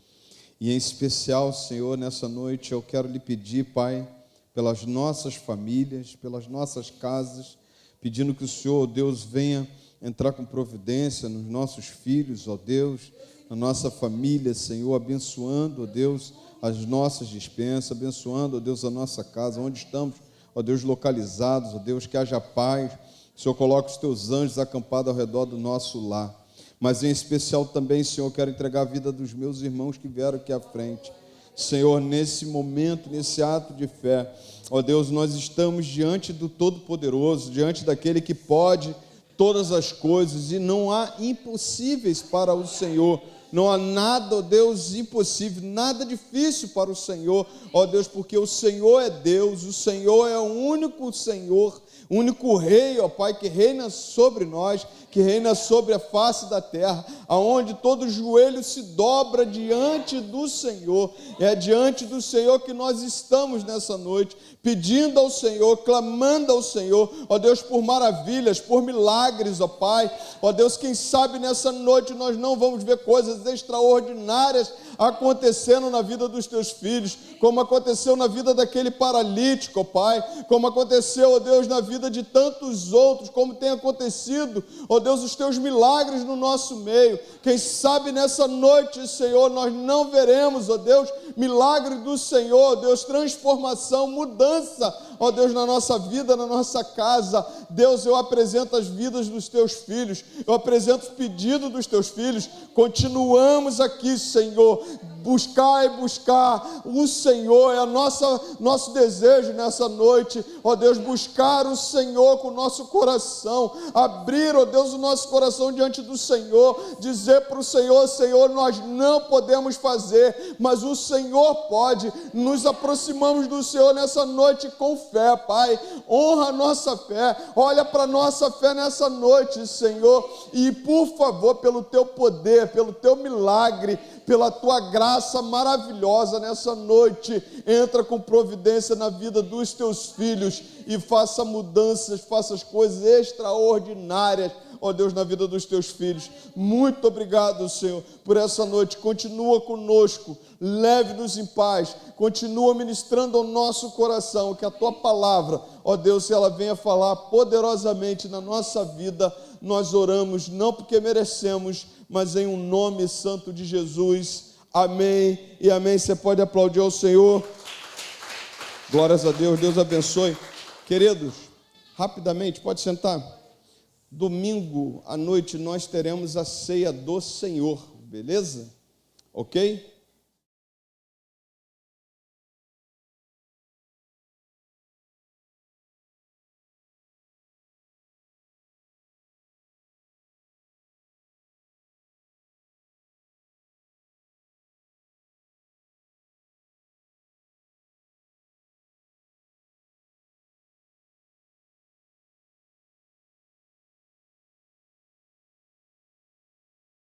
E em especial, Senhor, nessa noite eu quero lhe pedir, Pai, pelas nossas famílias, pelas nossas casas, pedindo que o Senhor, ó Deus, venha entrar com providência nos nossos filhos, ó Deus, na nossa família, Senhor, abençoando, ó Deus, as nossas despensas, abençoando, ó Deus, a nossa casa, onde estamos, ó Deus, localizados, ó Deus, que haja paz. O Senhor coloca os Teus anjos acampados ao redor do nosso lar. Mas em especial também, Senhor, quero entregar a vida dos meus irmãos que vieram aqui à frente. Senhor, nesse momento, nesse ato de fé, ó Deus, nós estamos diante do Todo-Poderoso, diante daquele que pode todas as coisas, e não há impossíveis para o Senhor. Não há nada, ó Deus, impossível, nada difícil para o Senhor, ó Deus, porque o Senhor é Deus, o Senhor é o único Senhor, o único Rei, ó Pai, que reina sobre nós, que reina sobre a face da terra, aonde todo joelho se dobra diante do Senhor. É diante do Senhor que nós estamos nessa noite, pedindo ao Senhor, clamando ao Senhor, ó Deus, por maravilhas, por milagres, ó Pai. Ó Deus, quem sabe nessa noite nós não vamos ver coisas extraordinárias acontecendo na vida dos Teus filhos, como aconteceu na vida daquele paralítico, ó Pai, como aconteceu, ó Deus, na vida de tantos outros, como tem acontecido, ó Deus, os Teus milagres no nosso meio. Quem sabe nessa noite, Senhor, nós não veremos, ó Deus, milagre do Senhor, ó Deus, transformação, mudança ó Deus, na nossa vida, na nossa casa. Deus, eu apresento as vidas dos teus filhos, eu apresento o pedido dos teus filhos. Continuamos aqui, Senhor, buscar e buscar o Senhor, é nosso desejo nessa noite, ó Deus, buscar o Senhor com o nosso coração, abrir, ó Deus, o nosso coração diante do Senhor, dizer para o Senhor: Senhor, nós não podemos fazer, mas o Senhor pode. Nos aproximamos do Senhor nessa noite com fé, Pai, honra a nossa fé, olha para a nossa fé nessa noite, Senhor, e por favor, pelo teu poder, pelo teu milagre, pela tua graça maravilhosa nessa noite, entra com providência na vida dos teus filhos e faça mudanças, faça as coisas extraordinárias, ó Deus, na vida dos teus filhos. Muito obrigado, Senhor, por essa noite. Continua conosco, leve-nos em paz, continua ministrando ao nosso coração, que a tua palavra, ó Deus, ela venha falar poderosamente na nossa vida. Nós oramos não porque merecemos, mas em um nome santo de Jesus. Amém e amém. Você pode aplaudir ao Senhor. Glórias a Deus. Deus abençoe. Queridos, rapidamente, pode sentar. Domingo à noite nós teremos a ceia do Senhor, beleza? Ok?